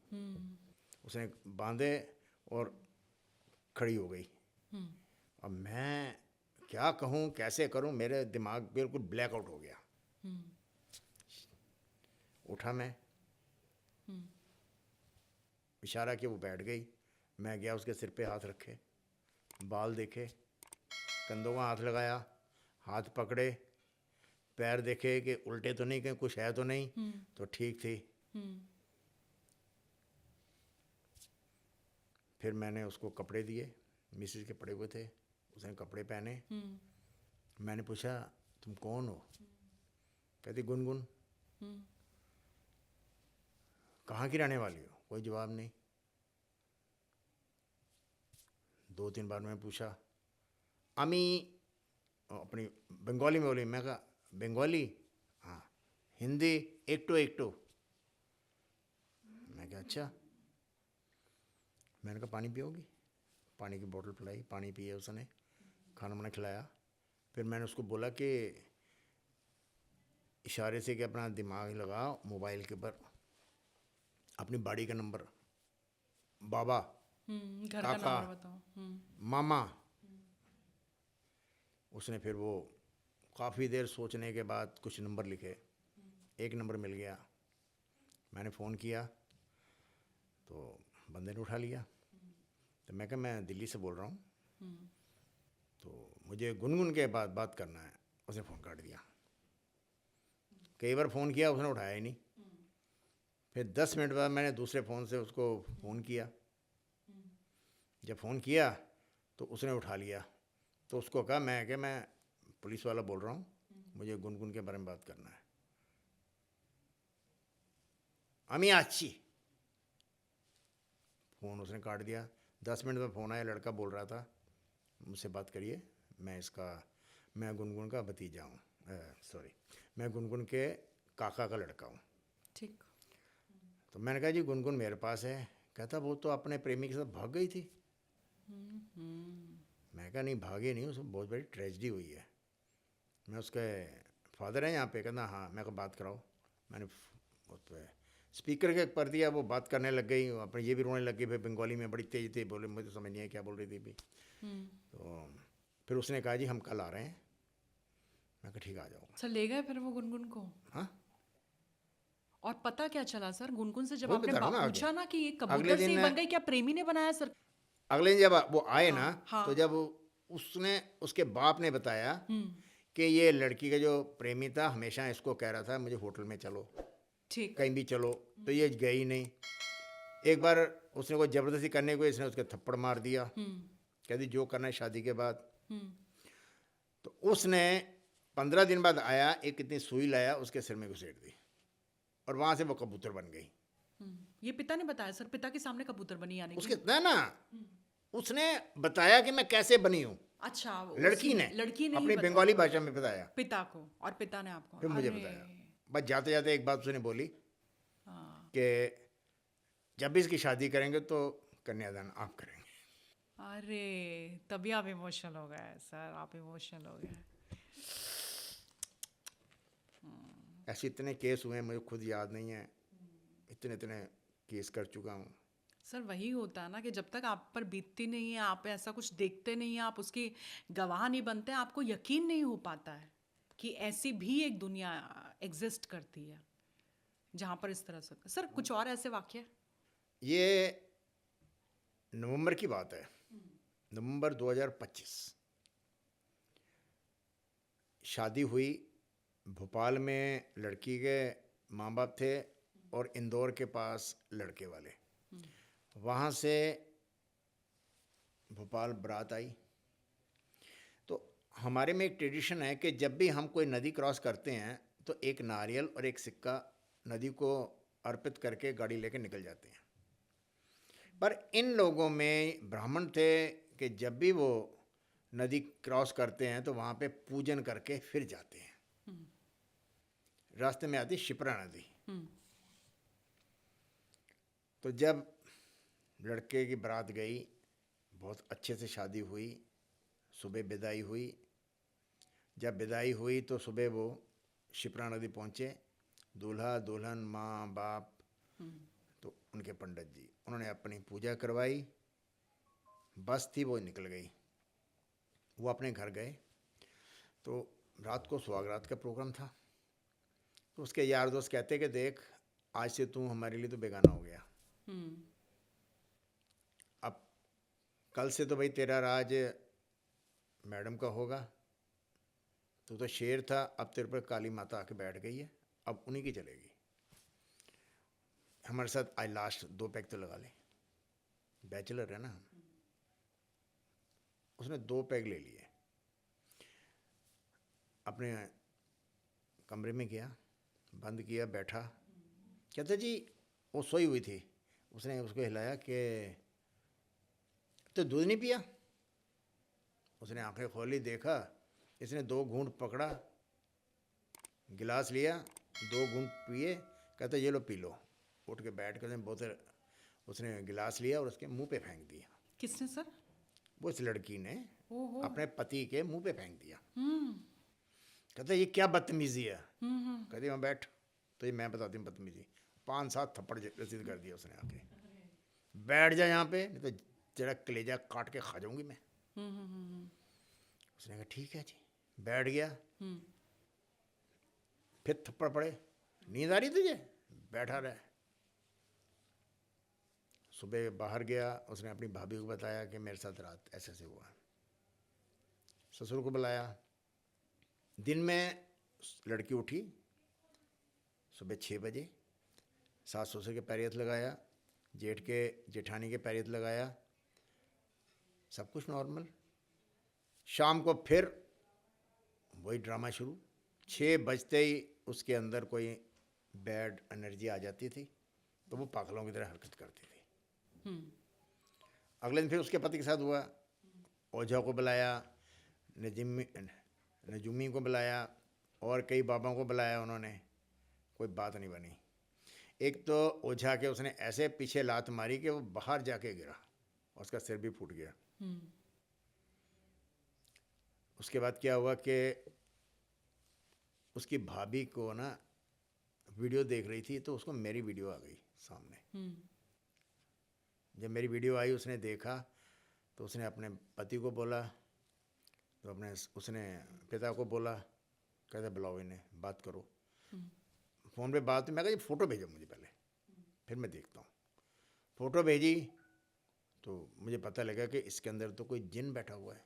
उसने बांधे और खड़ी हो गई। अब मैं क्या कहूँ, कैसे करूँ, मेरे दिमाग बिल्कुल ब्लैकआउट हो गया। उठा मैं, इशारा किया, वो बैठ गई। मैं गया, उसके सिर पे हाथ रखे, बाल देखे, कंधों में हाथ लगाया, हाथ पकड़े, पैर देखे कि उल्टे तो नहीं, कहीं कुछ है तो नहीं, तो ठीक थी। फिर मैंने उसको कपड़े दिए, मिसेज के पड़े हुए थे, उसने कपड़े पहने। मैंने पूछा तुम कौन हो? कहती गुनगुन। कहाँ की रहने वाली हो? कोई जवाब नहीं। 2-3 बार मैंने पूछा। अमी अपनी बंगाली में बोली। मैं कहा बंगाली? हाँ। हिंदी? एक टू कहा अच्छा। मैंने कहा पानी पियोगी? पानी की बोतल पिलाई, पानी पिए उसने, खाना वाना खिलाया। फिर मैंने उसको बोला कि इशारे से कि अपना दिमाग लगाओ मोबाइल के ऊपर, अपनी बाड़ी का नंबर, बाबा, घर का काका, नंबर बताओ। मामा। उसने फिर वो काफ़ी देर सोचने के बाद कुछ नंबर लिखे, एक नंबर मिल गया। मैंने फ़ोन किया तो बंदे ने उठा लिया। तो मैं कहा मैं दिल्ली से बोल रहा हूँ, तो मुझे गुनगुन के बाद बात करना है। उसने फ़ोन काट दिया। कई बार फ़ोन किया, उसने उठाया ही नहीं। फिर 10 मिनट बाद मैंने दूसरे फ़ोन से उसको फ़ोन किया। जब फ़ोन किया तो उसने उठा लिया। तो उसको कहा मैं पुलिस वाला बोल रहा हूँ, मुझे गुनगुन के बारे में बात करना है। अमी अच्छी, फ़ोन उसने काट दिया। 10 मिनट में फ़ोन आया, लड़का बोल रहा था मुझसे बात करिए, मैं गुनगुन का भतीजा हूँ, सॉरी, मैं गुनगुन के काका का लड़का हूँ। ठीक। तो मैंने कहा जी गुनगुन मेरे पास है। कहता वो तो अपने प्रेमी के साथ भाग गई थी। मैं कहा नहीं, भागी नहीं, उसमें बहुत बड़ी ट्रेजेडी हुई है। मैं उसके फादर हैं यहाँ पे? कहना हाँ। मैं कहा बात कराओ। मैंने उस पर स्पीकर के पर दिया, वो बात करने लग गई, अपने ये भी रोने लग गई। फिर बंगाली में बड़ी तेज थी, बोले मुझे समझ नहीं आया क्या बोल रही थी भी। तो फिर उसने कहा जी हम कल आ रहे हैं। मैं कहा ठीक आ जाऊँगा। सर ले गए फिर वो गुनगुन को? हाँ, और पता क्या चला सर गुनगुन से जब वही आपने बता रहा हूँ ना आगे। पूछा ना कि ये अगले कबूतर से ही दिन बन गई, क्या प्रेमी ने बनाया सर? अगले दिन जब वो आए ना, हाँ। तो जब उसने उसके बाप ने बताया कि ये लड़की का जो प्रेमी था हमेशा इसको कह रहा था मुझे होटल में चलो, ठीक। कहीं भी चलो, तो ये गई नहीं। एक बार उसने कोई ज़बरदस्ती करने को, इसने उसके थप्पड़ मार दिया। कहती जो करना है शादी के बाद। तो उसने 15 दिन बाद आया, एक इतनी सुई लाया, उसके सिर में घुसेड़ दी और वहाँ से वो कबूतर बन गई। ये पिता ने बताया सर? पिता के सामने कबूतर बनी यानी उसके कि? ना उसने बताया कि मैं कैसे बनी हूँ। अच्छा, लड़की ने ही अपनी बताया बंगाली भाषा में बताया, पिता को, और पिता ने आपको? फिर मुझे अरे बताया। बस जाते जाते एक बात उसने बोली हाँ। कि जब भी इसकी शादी करेंगे तो कन्यादान आप करेंगे। अरे तभी आप इमोशनल हो गए सर, आप इमोशनल हो गए। ऐसे इतने केस हुए हैं, मुझे खुद याद नहीं है, इतने इतने केस कर चुका हूँ। सर वही होता है ना कि जब तक आप पर बीतती नहीं है, आप ऐसा कुछ देखते नहीं हैं, आप उसकी गवाह नहीं बनते, आपको यकीन नहीं हो पाता है कि ऐसी भी एक दुनिया एग्जिस्ट करती है जहाँ पर इस तरह से। सर कुछ और ऐसे वाक्य? ये नवंबर की बात है, नवंबर 2025। शादी हुई, भोपाल में लड़की के माँ बाप थे और इंदौर के पास लड़के वाले। वहाँ से भोपाल बारात आई। तो हमारे में एक ट्रेडिशन है कि जब भी हम कोई नदी क्रॉस करते हैं तो एक नारियल और एक सिक्का नदी को अर्पित करके गाड़ी लेके निकल जाते हैं। पर इन लोगों में ब्राह्मण थे कि जब भी वो नदी क्रॉस करते हैं तो वहाँ पे पूजन करके फिर जाते हैं। रास्ते में आती शिप्रा नदी। तो जब लड़के की बारात गई, बहुत अच्छे से शादी हुई, सुबह विदाई हुई। जब विदाई हुई तो सुबह वो शिप्रा नदी पहुँचे। दूल्हा दुल्हन माँ बाप तो उनके पंडित जी, उन्होंने अपनी पूजा करवाई, बस थी वो निकल गई। वो अपने घर गए तो रात को सुहागरात का प्रोग्राम था। तो उसके यार दोस्त कहते कि देख आज से तू हमारे लिए तो बेगाना हो गया, अब कल से तो भाई तेरा राज मैडम का होगा, तू तो शेर था, अब तेरे पर काली माता आके बैठ गई है, अब उन्हीं की चलेगी। हमारे साथ आज लास्ट 2 पैक तो लगा ले, बैचलर है ना। उसने 2 पैग ले लिए, अपने कमरे में गया, बंद किया, बैठा। कहते जी वो सोई हुई थी, उसने उसको हिलाया कि तो दूध नहीं पिया? उसने आंखें खोली, देखा, इसने 2 घूंट पकड़ा, गिलास लिया, 2 घूंट पिए, कहते ये लो पी लो। उठ के बैठ कर बोतल उसने गिलास लिया और उसके मुंह पे फेंक दिया। किसने सर? वो इस लड़की ने ओहो। अपने पति के मुंह पे फेंक दिया। हम्म। कहते ये क्या बदतमीजी है। कहती मैं बैठ, तो ये मैं बताती हूँ बदतमीजी। 5-7 थप्पड़ रसीद कर दिया उसने आके। बैठ जा यहाँ पे, नहीं तो तेरा कलेजा काट के खा जाऊंगी मैं। उसने कहा ठीक है जी। बैठ गया। फिर थप्पड़ पड़े। नींद आ रही तुझे, बैठा रहे। सुबह बाहर गया, उसने अपनी भाभी को बताया कि मेरे साथ रात ऐसे ऐसे हुआ। ससुर को बुलाया। दिन में लड़की उठी सुबह 6 बजे, सास ससुर के पैर लगाया, जेठ के जेठानी के पैर लगाया, सब कुछ नॉर्मल। शाम को फिर वही ड्रामा शुरू। 6 बजते ही उसके अंदर कोई बैड एनर्जी आ जाती थी, तो वो पागलों की तरह हरकत करती थी। अगले दिन फिर उसके पति के साथ हुआ। ओझा को बुलाया, नजूमी को बुलाया और कई बाबाओं को बुलाया उन्होंने, कोई बात नहीं बनी। एक तो ओझा के उसने ऐसे पीछे लात मारी कि वो बाहर जाके गिरा, उसका सिर भी फूट गया। उसके बाद क्या हुआ कि उसकी भाभी को ना वीडियो देख रही थी, तो उसको मेरी वीडियो आ गई सामने। जब मेरी वीडियो आई उसने देखा, तो उसने अपने पति को बोला, तो अपने उसने पिता को बोला, कहते बुलाओ इन्हें, बात करो। फ़ोन पे बात, मैं कहा ये फ़ोटो भेजो मुझे पहले, फिर मैं देखता हूँ। फ़ोटो भेजी तो मुझे पता लगा कि इसके अंदर तो कोई जिन बैठा हुआ है।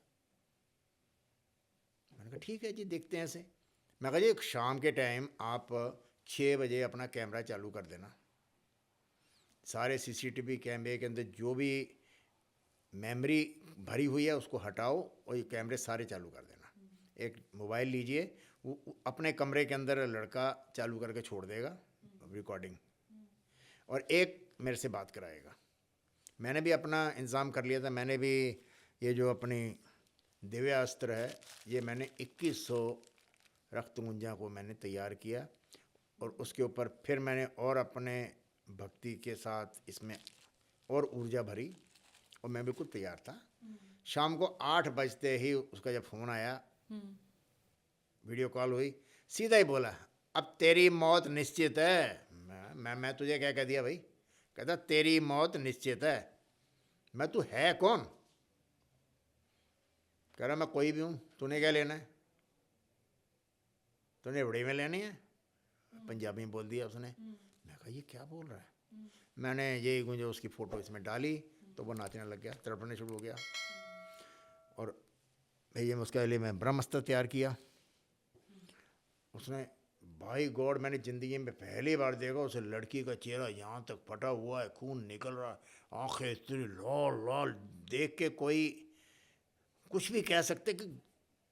मैंने कहा ठीक है जी, देखते हैं ऐसे। मैं कहा जी शाम के टाइम आप 6 बजे अपना कैमरा चालू कर देना, सारे सीसीटीवी कैमरे के अंदर जो भी मेमोरी भरी हुई है उसको हटाओ और ये कैमरे सारे चालू कर देना। एक मोबाइल लीजिए, वो अपने कमरे के अंदर लड़का चालू करके छोड़ देगा रिकॉर्डिंग, और एक मेरे से बात कराएगा। मैंने भी अपना इंतज़ाम कर लिया था। मैंने भी ये जो अपनी दिव्यास्त्र है, ये मैंने 2100 रक्त गुंजा को मैंने तैयार किया, और उसके ऊपर फिर मैंने और अपने भक्ति के साथ इसमें और ऊर्जा भरी, और मैं बिल्कुल तैयार था। शाम को 8 बजते ही उसका जब फ़ोन आया, वीडियो कॉल हुई, सीधा ही बोला अब तेरी मौत निश्चित है। मैं तुझे क्या कह दिया भाई? कहता तेरी मौत निश्चित है। मैं तू है कौन? कह रहा मैं कोई भी हूँ, तूने क्या लेना है? तूने बड़े में लेनी है? पंजाबी में बोल दिया उसने। मैं कहा ये क्या बोल रहा है? मैंने यही गुंजो उसकी फ़ोटो इसमें डाली, तो वो नाचने लग गया, तड़पने शुरू हो गया। और भैया मैं उसके लिए मैं ब्रह्मास्त्र तैयार किया। उसने भाई गॉड, मैंने ज़िंदगी में पहली बार देखा उस लड़की का चेहरा यहाँ तक फटा हुआ है, खून निकल रहा है, आंखें इतनी लाल लाल, देख के कोई कुछ भी कह सकते कि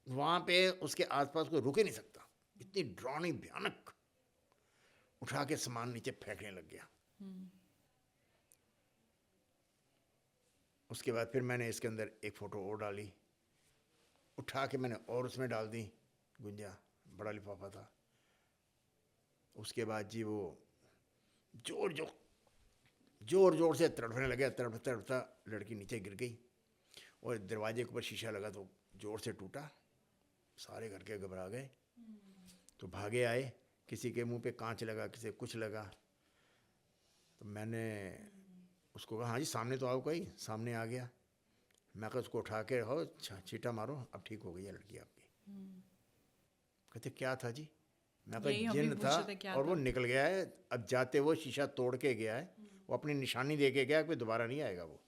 वहाँ पे उसके आसपास कोई रुक ही नहीं सकता, इतनी डरावनी भयानक। उठा के सामान नीचे फेंकने लग गया। उसके बाद फिर मैंने इसके अंदर एक फ़ोटो और डाली, उठा के मैंने और उसमें डाल दी गुंजा, बड़ा लिफाफा था। उसके बाद जी वो जोर जोर से तड़पने लगे, तड़पता लड़की नीचे गिर गई, और दरवाजे के ऊपर शीशा लगा तो ज़ोर से टूटा। सारे घर के घबरा गए, तो भागे आए, किसी के मुंह पे कांच लगा, किसी कुछ लगा। तो मैंने उसको कहा हाँ जी सामने तो आओ, कोई सामने आ गया। मैं कहा उसको उठा के रहो, छीटा मारो, अब ठीक हो गई है लड़की आपकी। कहते क्या था जी? मैं कहा जिन था और वो निकल गया है। अब जाते वो शीशा तोड़ के गया है, वो अपनी निशानी दे के गया कि दोबारा नहीं आएगा वो।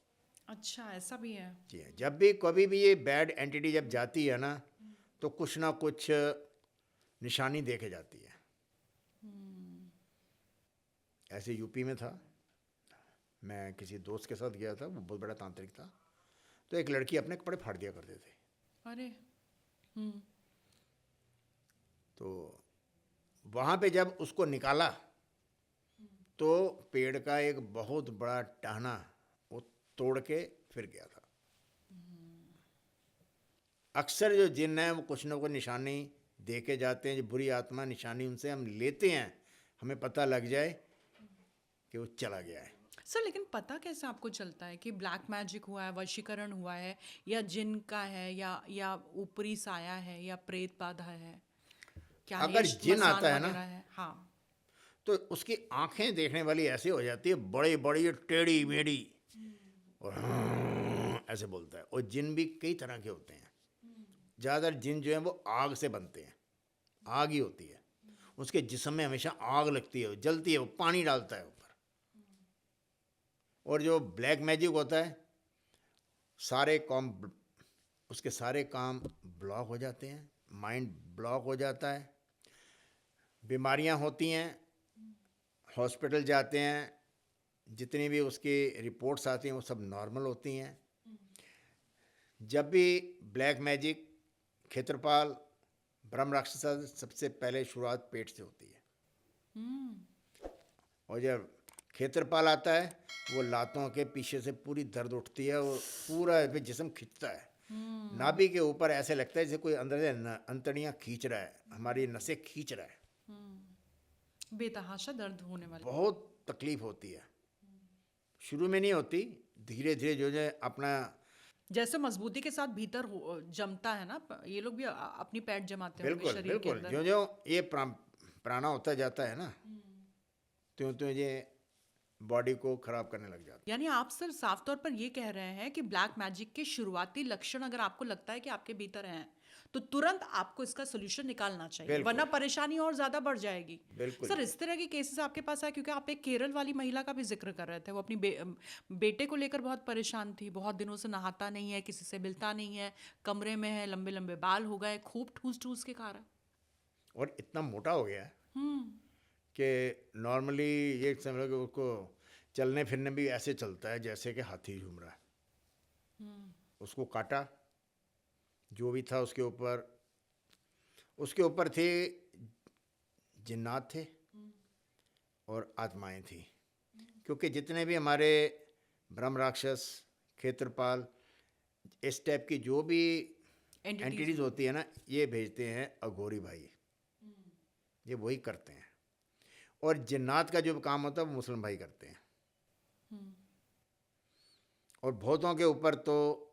अच्छा, ऐसा भी है? जी है, जब भी कभी भी ये बैड एंटिटी जब जाती है ना, तो कुछ ना कुछ निशानी दे के जाती है। ऐसे यूपी में था, मैं किसी दोस्त के साथ गया था, वो बहुत बड़ा तांत्रिक था। तो एक लड़की अपने कपड़े फाड़ दिया करते थे। अरे। तो वहाँ पे जब उसको निकाला, तो पेड़ का एक बहुत बड़ा टहना वो तोड़ के फिर गया था। अक्सर जो जिन है वो कुछ न कुछ निशानी दे के जाते हैं। जो बुरी आत्मा निशानी उनसे हम लेते हैं, हमें पता लग जाए कि वो चला गया है। सर लेकिन पता कैसे आपको चलता है कि ब्लैक मैजिक हुआ है, वशीकरण हुआ है, या जिन का है, या ऊपरी साया है, या प्रेत बाधा है, क्या है, अगर या जिन मसान आता है ना, वगैरह है? हाँ। तो उसकी आंखें देखने वाली ऐसी हो जाती है, बड़ी बड़ी टेढ़ी मेढ़ी, और ऐसे बोलता है। और जिन भी कई तरह के होते हैं। ज़्यादातर जिन जो है वो आग से बनते हैं, आग ही होती है उसके जिस्म में, हमेशा आग लगती है, वो जलती है, वो पानी डालता है ऊपर। और जो ब्लैक मैजिक होता है, सारे काम, उसके सारे काम ब्लॉक हो जाते हैं, माइंड ब्लॉक हो जाता है, बीमारियां होती हैं, हॉस्पिटल जाते हैं, जितनी भी उसकी रिपोर्ट्स आती हैं वो सब नॉर्मल होती हैं। जब भी ब्लैक मैजिक, क्षेत्रपाल, ब्रह्म राक्षस, सबसे पहले शुरुआत पेट से होती है। और जब क्षेत्रपाल आता है, वो लातों के पीछे से पूरी दर्द उठती है और पूरा जिस्म खिंचता है। नाभि के ऊपर ऐसे लगता है जैसे कोई अंदर से अंतड़ियाँ खींच रहा है, हमारी नसें खींच रहा है। बेतहाशा दर्द होने वाला। बहुत तकलीफ होती है। शुरू में नहीं होती, धीरे धीरे जो है अपना, जैसे मजबूती के साथ भीतर जमता है ना, ये लोग भी अपनी पैठ जमाते होंगे बिल्कुल शरीर के बिल्कुल, अंदर। जो जो ये प्राणा होता जाता है ना, त्यों त्यों ये बॉडी को खराब करने लग जाता यानी आप सर साफ तौर पर ये कह रहे हैं कि ब्लैक मैजिक के शुरुआती लक्षण अगर आपको लगता है कि आपके भीतर हैं, तो तुरंत आपको इसका सोल्यूशन निकालना चाहिए, बिल्कुल। वरना परेशानी और ज्यादा बढ़ जाएगी। बिल्कुल। सर इस तरह के केसेस आपके पास आए, क्योंकि आप एक केरल वाली महिला का भी जिक्र कर रहे थे, वो अपनी बेटे को लेकर बहुत परेशान थी, बहुत दिनों से नहाता नहीं है, किसी से मिलता नहीं है, कमरे में है, लंबे लंबे बाल हो गए, खूब ठूस ठूस के खा रहा है। और इतना मोटा हो गया है कि नॉर्मली ये समझ लो कि उसको चलने फिरने भी ऐसे चलता है जैसे कि हाथी झूम रहा है। उसको काटा, जो भी था उसके ऊपर थे जिन्नात थे और आत्माएं थी। क्योंकि जितने भी हमारे ब्रह्म राक्षस, क्षेत्रपाल, इस टाइप की जो भी एंटिटीज होती है ना, ये भेजते हैं अघोरी भाई, ये वही करते हैं। और जिन्नात का जो काम होता है वो मुस्लिम भाई करते हैं। और भूतों के ऊपर तो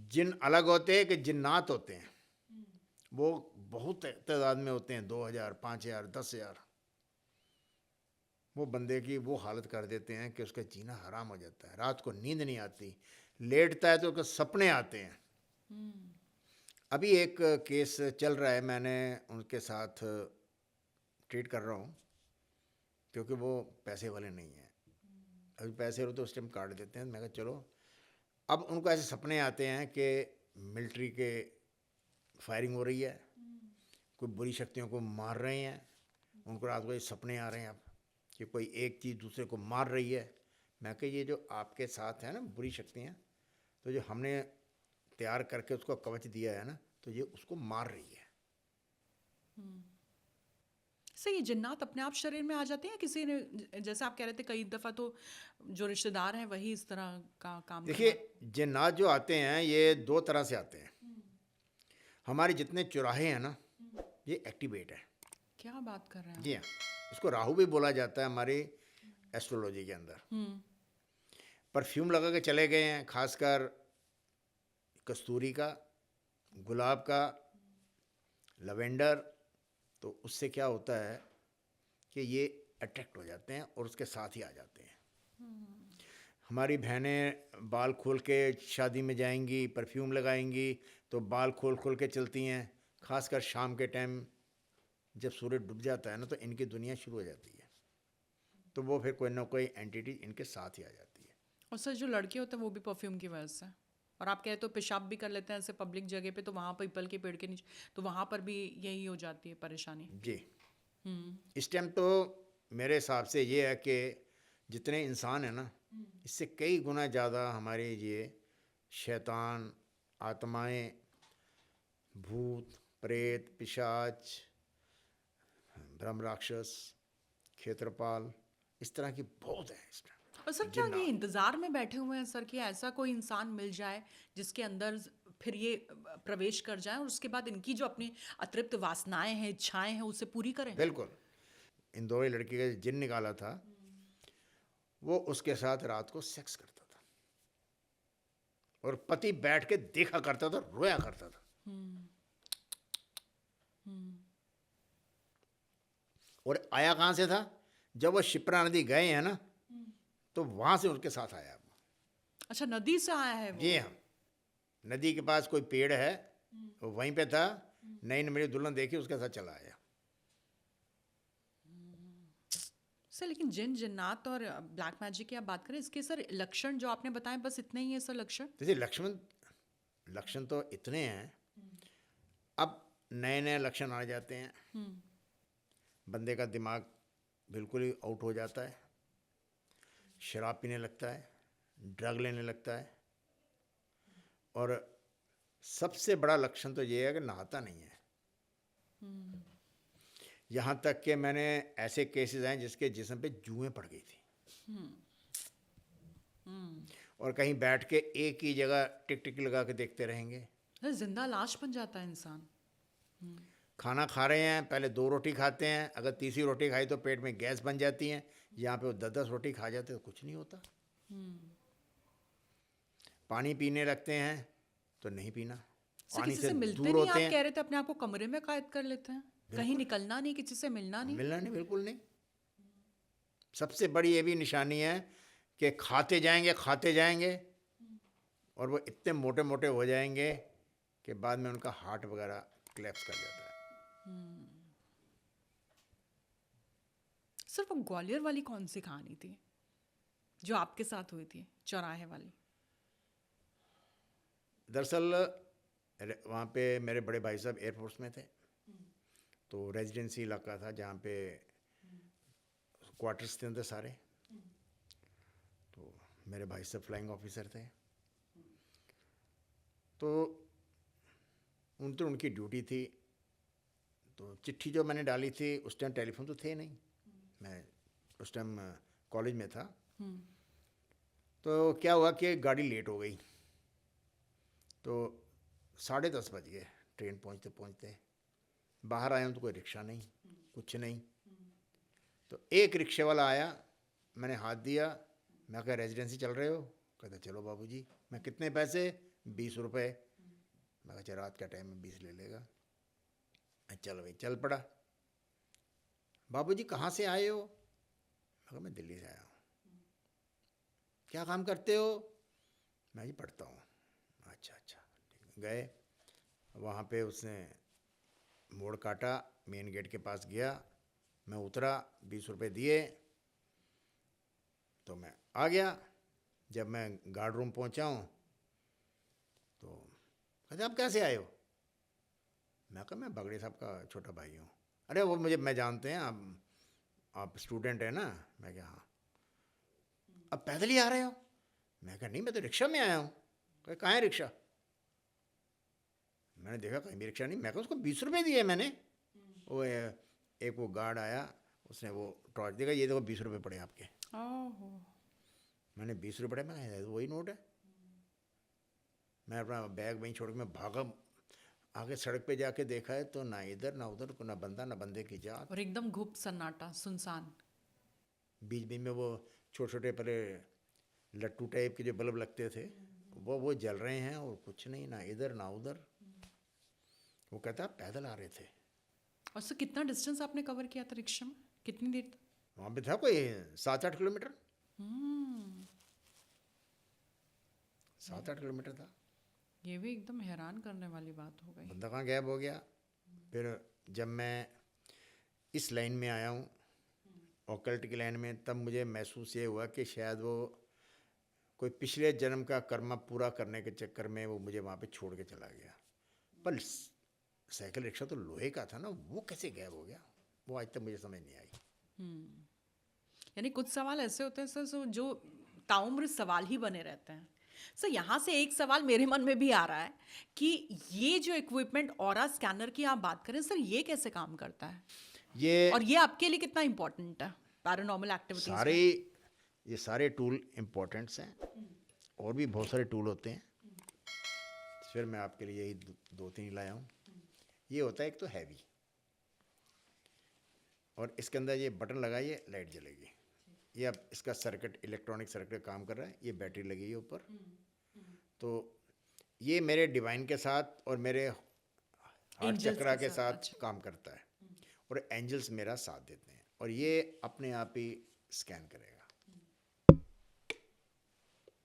जिन अलग होते हैं कि जिन्नात होते हैं, वो बहुत तादाद में होते हैं, 2000, 5000, 10,000। वो बंदे की वो हालत कर देते हैं कि उसका जीना हराम हो जाता है, रात को नींद नहीं आती, लेटता है तो उसको सपने आते हैं। अभी एक केस चल रहा है, मैंने उनके साथ ट्रीट कर रहा हूँ, क्योंकि वो पैसे वाले नहीं हैं। अभी पैसे हो तो उस टाइम काट देते हैं। मैं कहा चलो, अब उनको ऐसे सपने आते हैं कि मिलिट्री के फायरिंग हो रही है, कोई बुरी शक्तियों को मार रहे हैं। उनको रात को ये सपने आ रहे हैं अब कि कोई एक चीज़ दूसरे को मार रही है। मैं कहा ये जो आपके साथ है ना बुरी शक्तियाँ, तो जो हमने तैयार करके उसको कवच दिया है ना, तो ये उसको मार रही है। सर ये जिन्नात अपने आप शरीर में आ जाते हैं, किसी ने, जैसे आप कह रहे थे कई दफ़ा तो जो रिश्तेदार हैं वही इस तरह का काम देखिए, जिन्नात जो आते हैं ये दो तरह से आते हैं। हमारे जितने चौराहे हैं ना, ये एक्टिवेट है। क्या बात कर रहे हैं? जी हाँ, इसको राहु भी बोला जाता है हमारी एस्ट्रोलॉजी के अंदर। परफ्यूम लगा के चले गए हैं, खासकर कस्तूरी का, गुलाब का, लवेंडर, तो उससे क्या होता है कि ये अट्रैक्ट हो जाते हैं और उसके साथ ही आ जाते हैं। हमारी बहनें बाल खोल के शादी में जाएंगी, परफ्यूम लगाएंगी, तो बाल खोल खोल के चलती हैं। खासकर शाम के टाइम जब सूरज डूब जाता है ना, तो इनकी दुनिया शुरू हो जाती है, तो वो फिर कोई ना कोई एंटिटी इनके साथ ही आ जाती है। और सर जो लड़के होते हैं वो भी परफ्यूम की वजह से, और आप कहे तो पेशाब भी कर लेते हैं ऐसे पब्लिक जगह पे, तो वहाँ पर पीपल के पेड़ के नीचे, तो वहाँ पर भी यही हो जाती है परेशानी। जी, इस टाइम तो मेरे हिसाब से ये है कि जितने इंसान हैं ना, इससे कई गुना ज़्यादा हमारे ये शैतान, आत्माएं, भूत, प्रेत, पिशाच, ब्रह्म राक्षस, क्षेत्रपाल, इस तरह की बहुत है इस टाइम। और सर क्या ये इंतजार में बैठे हुए हैं सर कि ऐसा कोई इंसान मिल जाए जिसके अंदर फिर ये प्रवेश कर जाए और उसके बाद इनकी जो अपनी अतृप्त वासनाएं हैं, इच्छाएं हैं, उसे पूरी करें? बिल्कुल। इंदौरी लड़की का जिन निकाला था, वो उसके साथ रात को सेक्स करता था और पति बैठ के देखा करता था, रोया करता था। और आया कहाँ से था? जब वो शिप्रा नदी गए हैं ना, तो वहां से उनके साथ आया वो। अच्छा, नदी से आया है वो? जी हाँ, नदी के पास कोई पेड़ है, वो वहीं पे था। नई मेरी दुल्हन देखी, उसके साथ चला आया। सर लेकिन जिन जिन्नात और ब्लैक मैजिक की आप बात करें, इसके सर लक्षण जो आपने बताए बस इतने ही है सर लक्षण? जैसे लक्षण तो इतने हैं, अब नए नए लक्षण आ जाते हैं। बंदे का दिमाग बिल्कुल ही आउट हो जाता है, शराब पीने लगता है, ड्रग लेने लगता है, और सबसे बड़ा लक्षण तो ये है कि नहाता नहीं है। यहाँ तक कि मैंने ऐसे केसेस आए जिसके जिस्म पे जुएं पड़ गई थी, और कहीं बैठ के एक ही जगह टिक टिक लगा के देखते रहेंगे। सर जिंदा लाश बन जाता है इंसान। खाना खा रहे हैं, पहले 2 रोटी खाते हैं, अगर तीसरी रोटी खाई तो पेट में गैस बन जाती है। यहाँ पे वो 10-10 रोटी खा जाते तो कुछ नहीं होता। पानी पीने लगते हैं तो नहीं पीना, सर पानी किसी से से मिलते दूर नहीं? होते आप हैं। कह रहे थे अपने आप को कमरे में कैद कर लेते हैं, कहीं निकलना नहीं, किसी से मिलना नहीं। मिलना नहीं, बिल्कुल नहीं। सबसे बड़ी ये भी निशानी है कि खाते जाएंगे और वो इतने मोटे मोटे हो जाएंगे कि बाद में उनका हार्ट वगैरह क्लैप्स कर जाता है। सर वो ग्वालियर वाली कौन सी कहानी थी जो आपके साथ हुई थी, चौराहे वाली? दरअसल वहाँ पे मेरे बड़े भाई साहब एयरफोर्स में थे, तो रेजिडेंसी इलाका था जहाँ पे क्वार्टर्स थे अंदर सारे। तो मेरे भाई साहब फ्लाइंग ऑफिसर थे, तो उनकी ड्यूटी थी। तो चिट्ठी जो मैंने डाली थी, उस टाइम टेलीफोन तो थे नहीं, मैं उस टाइम कॉलेज में था। तो क्या हुआ कि गाड़ी लेट हो गई, तो 10:30 बज गए ट्रेन पहुँचते पहुँचते। बाहर आया हूँ तो कोई रिक्शा नहीं, कुछ नहीं। तो एक रिक्शे वाला आया, मैंने हाथ दिया, मैं कहा रेजिडेंसी चल रहे हो? कहता चलो बाबूजी। मैं कितने पैसे? 20 रुपये। मैं कहा रात का टाइम में 20 ले लेगा। चल भाई, चल पड़ा। बाबूजी कहाँ से आए हो? मैं कहा मैं दिल्ली से आया हूँ। क्या काम करते हो? मैं जी पढ़ता हूँ। अच्छा अच्छा, गए वहाँ पे, उसने मोड़ काटा, मेन गेट के पास गया, मैं उतरा, 20 रुपये दिए तो मैं आ गया। जब मैं गार्ड रूम पहुँचा हूँ तो कहते आप कैसे आए हो? मैं कहा मैं बगड़े साहब का छोटा भाई हूँ। अरे वो मैं जानते हैं, आप स्टूडेंट हैं ना? मैं कहा हाँ। अब पैदल ही आ रहे हो? मैं कहा नहीं, मैं तो रिक्शा में आया हूँ। कहा कहाँ है रिक्शा? मैंने देखा कहीं भी रिक्शा नहीं। मैं कहा उसको 20 रुपये दिए मैंने। वो एक वो गार्ड आया, उसने वो टॉर्च देखा, ये देखो 20 रुपये पड़े आपके। मैंने 20 रुपये पड़े, मैं वही नोट है। मैं अपना बैग वहीं छोड़ के मैं भागा, आगे सड़क पे जाके देखा है तो ना इधर ना उधर, ना बंदा ना बंदे की जात, और एकदम गुप्त सन्नाटा, सुनसान। बीच बीच में वो छोटे छोटे पहले लट्टू टाइप के जो बल्ब लगते थे, वो जल रहे हैं, और कुछ नहीं, ना इधर ना उधर। वो कहता पैदल आ रहे थे। और सर कितना डिस्टेंस आपने कवर किया था रिक्शा में, कितनी देर तक? वहाँ पे था कोई 7-8 किलोमीटर। 7-8 किलोमीटर था। ये भी एकदम हैरान करने वाली बात हो गई। बंदा कहाँ गायब हो गया। फिर जब मैं इस लाइन में आया हूँ, ऑकल्ट की लाइन में, तब मुझे महसूस ये हुआ कि शायद वो कोई पिछले जन्म का कर्म पूरा करने के चक्कर में वो मुझे वहाँ पे छोड़ के चला गया। पर साइकिल रिक्शा तो लोहे का था ना, वो कैसे गायब हो गया, वो आज तक मुझे समझ नहीं आई। यानी कुछ सवाल ऐसे होते हैं सर जो ताउम्र सवाल ही बने रहते हैं। सर यहाँ से एक सवाल मेरे मन में भी आ रहा है कि ये जो इक्विपमेंट ऑरा स्कैनर की आप बात करें सर, ये कैसे काम करता है? और ये आपके लिए कितना इम्पोर्टेंट है पैरानॉर्मल एक्टिविटीज में? ये सारे टूल इम्पोर्टेंट्स हैं, और भी बहुत सारे टूल होते हैं, फिर मैं आपके लिए यही 2-3 लाया हूँ। ये होता है एक तो हैवी, और इसके अंदर ये बटन लगाइए, लाइट जलेगी। ये अब इसका सर्किट, इलेक्ट्रॉनिक सर्किट काम कर रहा है, ये बैटरी लगी है ऊपर। तो ये मेरे डिवाइन के साथ और मेरे हार्ट एंजल्स चक्रा के के साथ, साथ अच्छा। काम करता है, और एंजल्स मेरा साथ देते हैं, और ये अपने आप ही स्कैन करेगा,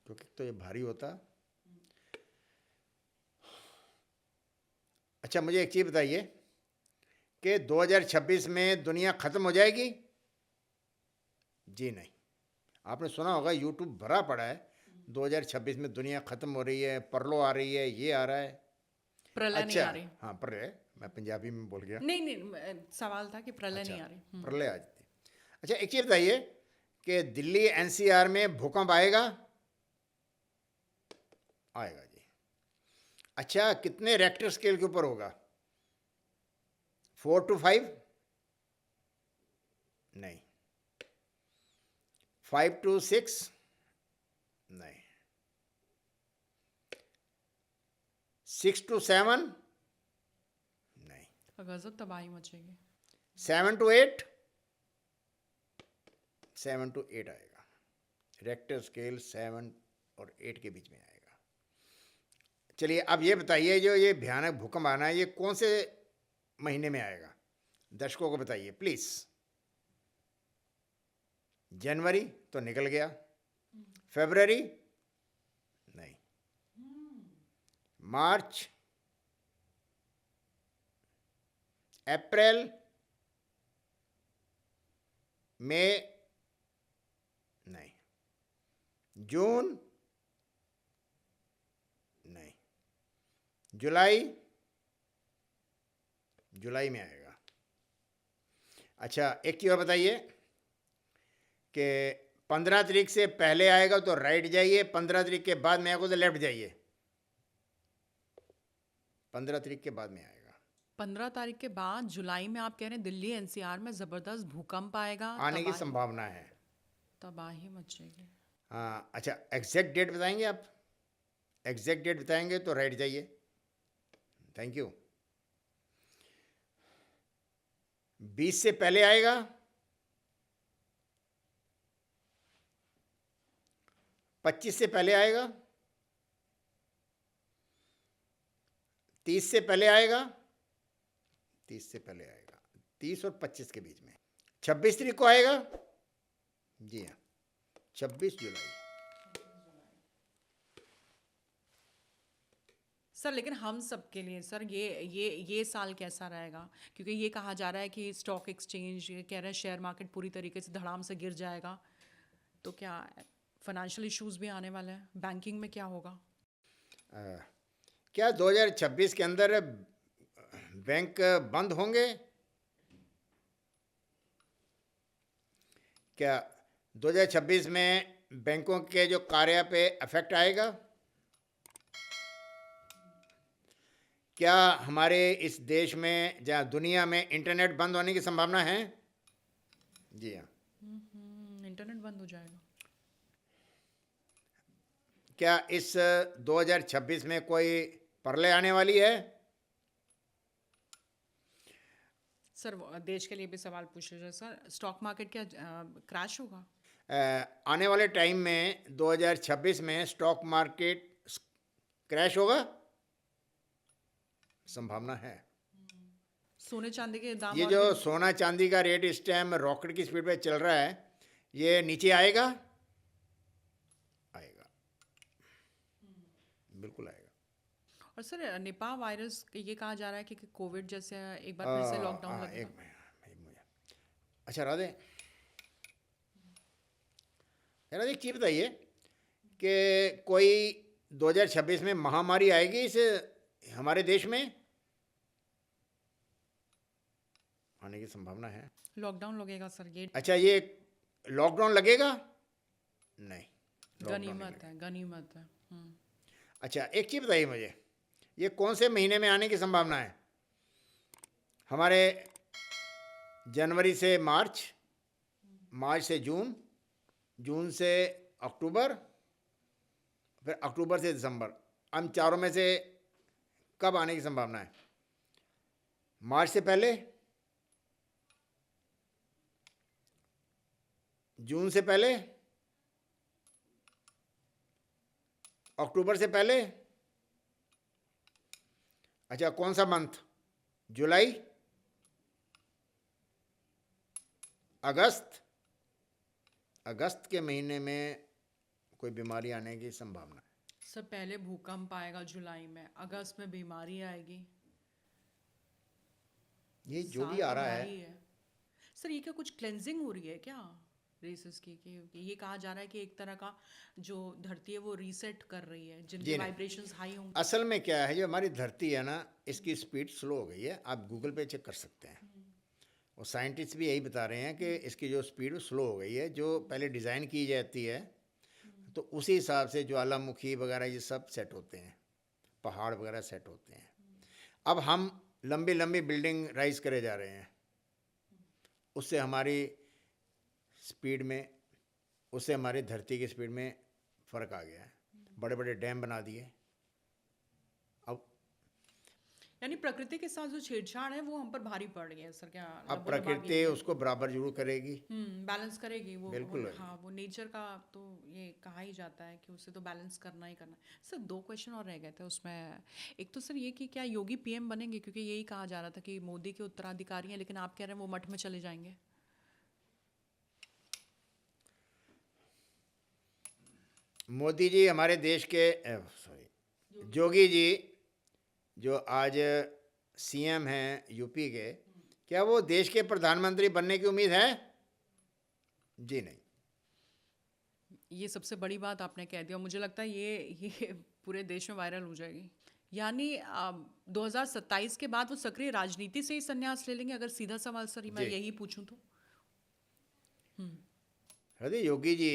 क्योंकि तो ये भारी होता। अच्छा, मुझे एक चीज़ बताइए कि 2026 में दुनिया ख़त्म हो जाएगी? जी नहीं। आपने सुना होगा, यूट्यूब भरा पड़ा है, 2026 में दुनिया ख़त्म हो रही है, परलो आ रही है, ये आ रहा है। प्रलय नहीं अच्छा, आ रही। हाँ प्रलय, मैं पंजाबी में बोल गया। नहीं नहीं, सवाल था कि प्रलय अच्छा, नहीं आ रही। प्रलय आ जाती। अच्छा, एक चीज़ बताइए कि दिल्ली एनसीआर में भूकंप आएगा? आएगा जी। अच्छा, कितने रेक्टर स्केल के ऊपर होगा? 4 to 5? नहीं। 5 to 6? नहीं। 6 to 7? नहीं। गजब तबाही मचेगी। 7 to 8? 7 to 8 आएगा। रेक्टर स्केल 7 और 8 के बीच में आएगा। चलिए, अब ये बताइए, जो ये भयानक भूकंप आना है, ये कौन से महीने में आएगा? दर्शकों को बताइए प्लीज। जनवरी तो निकल गया, फरवरी नहीं, मार्च, अप्रैल, मई नहीं, जून नहीं, जुलाई, जुलाई में आएगा। अच्छा, एक चीज़ और बताइए कि 15 तारीख से पहले आएगा तो राइट जाइए, 15 तारीख के बाद में आएगा तो लेफ्ट जाइए। 15 तारीख के बाद में आएगा। 15 तारीख के बाद जुलाई में आप कह रहे हैं दिल्ली एनसीआर में जबरदस्त भूकंप आएगा, आने की संभावना है। तबाही मचेगी। हाँ, अच्छा, एग्जैक्ट डेट बताएंगे आप? एग्जैक्ट डेट बताएंगे तो राइट जाइए। Thank you. 20 से पहले आएगा? 25 से पहले आएगा? 30 से पहले आएगा? 30 से पहले आएगा। 30 और 25 के बीच में। 26 तारीख को आएगा? जी हाँ, 26 जुलाई। सर लेकिन हम सब के लिए सर ये साल कैसा रहेगा? क्योंकि ये कहा जा रहा है कि स्टॉक एक्सचेंज, ये कह रहे हैं शेयर मार्केट पूरी तरीके से धड़ाम से गिर जाएगा, तो क्या फाइनेंशियल इश्यूज भी आने वाले हैं? बैंकिंग में क्या होगा? क्या 2026 के अंदर बैंक बंद होंगे? क्या 2026 में बैंकों के जो कार्य पे इफेक्ट आएगा? क्या हमारे इस देश में, जहाँ दुनिया में, इंटरनेट बंद होने की संभावना है? जी हाँ। इंटरनेट बंद हो जाएगा? क्या इस 2026 में कोई प्रलय आने वाली है? सर देश के लिए भी सवाल पूछे जाए सर, स्टॉक मार्केट क्या क्रैश होगा? आने वाले टाइम में 2026 में स्टॉक मार्केट क्रैश होगा? संभावना है। सोने चांदी के दाम ये और जो गिर- सोना चांदी का रेट इस टाइम रॉकेट की स्पीड पे चल रहा है, ये नीचे आएगा? आएगा, बिल्कुल आएगा। और सर निपा वायरस, ये कहा जा रहा है कि कोविड जैसे एक बार फिर से लॉकडाउन लगेगा। अच्छा राधे, राधे एक चीज़ बताइए कि कोई 2026 में महामारी आएगी इस हमारे देश में? आने की संभावना है। लॉकडाउन लगेगा सर ये? अच्छा, ये लॉकडाउन लगेगा? नहीं, लॉकडाउन नहीं गनीमत है, गनीमत है। अच्छा, एक चीज़ बताइए मुझे, ये कौन से महीने में आने की संभावना है? हमारे जनवरी से मार्च, मार्च से जून, जून से अक्टूबर, फिर अक्टूबर से दिसंबर। हम चारों में से कब आने की संभावना है? मार्च से पहले, जून से पहले, अक्टूबर से पहले। अच्छा, कौन सा मंथ? जुलाई, अगस्त? अगस्त के महीने में कोई बीमारी आने की संभावना है। सर पहले भूकंप आएगा जुलाई में, अगस्त में बीमारी आएगी। ये जो भी साल आ तो रहा भारी है। सर ये क्या कुछ क्लेंजिंग हो रही है क्या रेसेस की? कि ये कहा जा रहा है कि एक तरह का जो धरती है वो रीसेट कर रही है, जिनके जी नहीं, वाइब्रेशंस हाई होंगे। असल में क्या है, जो हमारी धरती है ना, इसकी स्पीड स्लो हो गई है। आप गूगल पे चेक कर सकते हैं, और साइंटिस्ट भी यही बता रहे हैं कि इसकी जो स्पीड स्लो हो गई है। जो पहले डिज़ाइन की जाती है तो उसी हिसाब से ज्वालामुखी वगैरह ये सब सेट होते हैं, पहाड़ वगैरह सेट होते हैं। अब हम लंबी लंबी बिल्डिंग राइज करे जा रहे हैं, उससे हमारी स्पीड में, उससे हमारी धरती की स्पीड में फ़र्क आ गया है। बड़े बड़े डैम बना दिए। अब यानी प्रकृति के साथ जो छेड़छाड़ है वो हम पर भारी पड़ रही है सर, क्या अब लबोलबाग प्रकृति यही है? उसको बराबर जरूर करेगी। बैलेंस करेगी वो। बिल्कुल। हाँ, वो नेचर का तो ये कहा ही जाता है कि उसे तो बैलेंस करना ही करना है। सर 2 क्वेश्चन और रह गए थे उसमें। एक तो सर ये कि क्या योगी पीएम बनेंगे, क्योंकि यही कहा जा रहा था कि मोदी के उत्तराधिकारी हैं, लेकिन आप कह रहे हैं वो मठ में चले जाएंगे। मोदी जी हमारे देश के, सॉरी, जोगी जी जो आज सीएम हैं यूपी के, क्या वो देश के प्रधानमंत्री बनने की उम्मीद है? जी नहीं। ये सबसे बड़ी बात आपने कह दिया। मुझे लगता है ये पूरे देश में वायरल हो जाएगी। यानी 2027 के बाद वो सक्रिय राजनीति से ही संन्यास ले लेंगे, अगर सीधा सवाल सर मैं जी। यही पूछूं तो? अरे योगी जी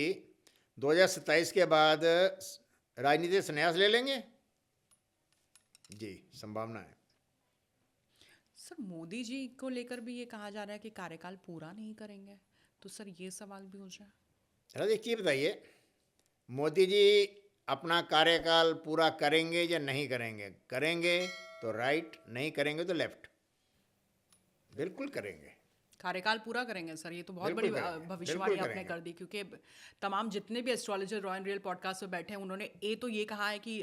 2027 के बाद राजनीति से संन्यास ले लेंगे? जी, संभावना है। सर मोदी जी को लेकर भी ये कहा जा रहा है कि कार्यकाल पूरा नहीं करेंगे, तो सर ये सवाल भी हो जाए। अरे एक चीज़ बताइए, मोदी जी अपना कार्यकाल पूरा करेंगे या नहीं करेंगे? करेंगे तो राइट, नहीं करेंगे तो लेफ्ट। बिल्कुल करेंगे। कार्यकाल पूरा करेंगे सर, ये तो बहुत बड़ी बिल्कुल करेंगे, भविष्यवाणी बिल्कुल आपने करेंगे। कर दी। क्योंकि तमाम जितने भी astrologer raw and real podcast में बैठे हैं, उन्होंने तो ये कहा है कि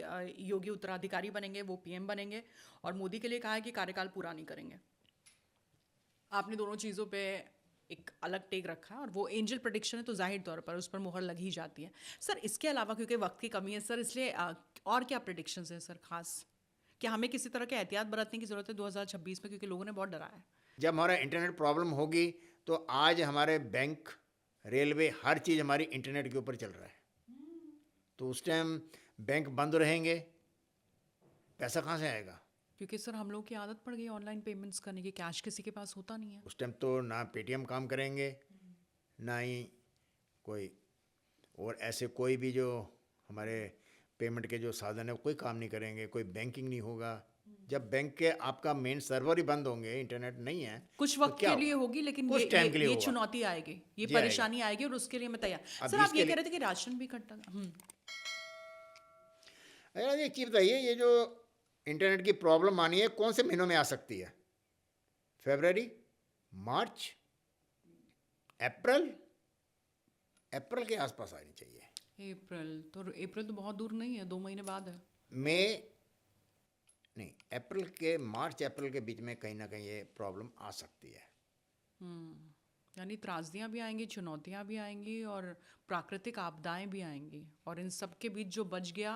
योगी उत्तराधिकारी बनेंगे, वो पीएम बनेंगे, और मोदी के लिए कहा है कि कार्यकाल पूरा नहीं करेंगे। आपने दोनों चीज़ों पे एक अलग टेक रखा है, और वो एंजल प्रेडिक्शन है तो जाहिर तौर पर उस पर मुहर लग ही जाती है। सर इसके अलावा, क्योंकि वक्त की कमी है सर, इसलिए और क्या प्रेडिक्शंस हैं सर खास? क्या हमें किसी तरह के एहतियात बरतने की ज़रूरत है 2026 में, क्योंकि लोगों ने बहुत डरा है? जब हमारा इंटरनेट प्रॉब्लम होगी तो आज हमारे बैंक, रेलवे, हर चीज़ हमारी इंटरनेट के ऊपर चल रहा है, तो उस टाइम बैंक बंद रहेंगे, पैसा कहाँ से आएगा? क्योंकि सर हम लोग की आदत पड़ गई ऑनलाइन पेमेंट्स करने की, कैश किसी के पास होता नहीं है। उस टाइम तो ना पेटीएम काम करेंगे, ना ही कोई और ऐसे कोई भी जो हमारे पेमेंट के जो साधन है कोई काम नहीं करेंगे, कोई बैंकिंग नहीं होगा। जब बैंक के आपका मेन सर्वर ही बंद होंगे, इंटरनेट नहीं है, कुछ तो वक्त क्या के लिए होगा? होगी, लेकिन कुछ टाइम के लिए ये होगा। चुनौती आएगी, ये जी आएगा। परेशानी आएगी, और उसके लिए मैं तैयार। अब सर आप इसके ये लिए कह रहे थे कि राशन भी इकट्ठा। अरे एक चीज़ बताइए, ये जो इंटरनेट की प्रॉब्लम आनी है कौन से महीनों में आ सकती है? फरवरी, मार्च, अप्रैल? अप्रैल के आसपास आनी चाहिए। अप्रैल तो बहुत दूर नहीं है, 2 महीने बाद है। मई नहीं, अप्रैल के, मार्च अप्रैल के बीच में कहीं ना कहीं ये प्रॉब्लम आ सकती है। यानी त्रासदियाँ भी आएंगी, चुनौतियाँ भी आएंगी, और प्राकृतिक आपदाएं भी आएंगी, और इन सब के बीच जो बच गया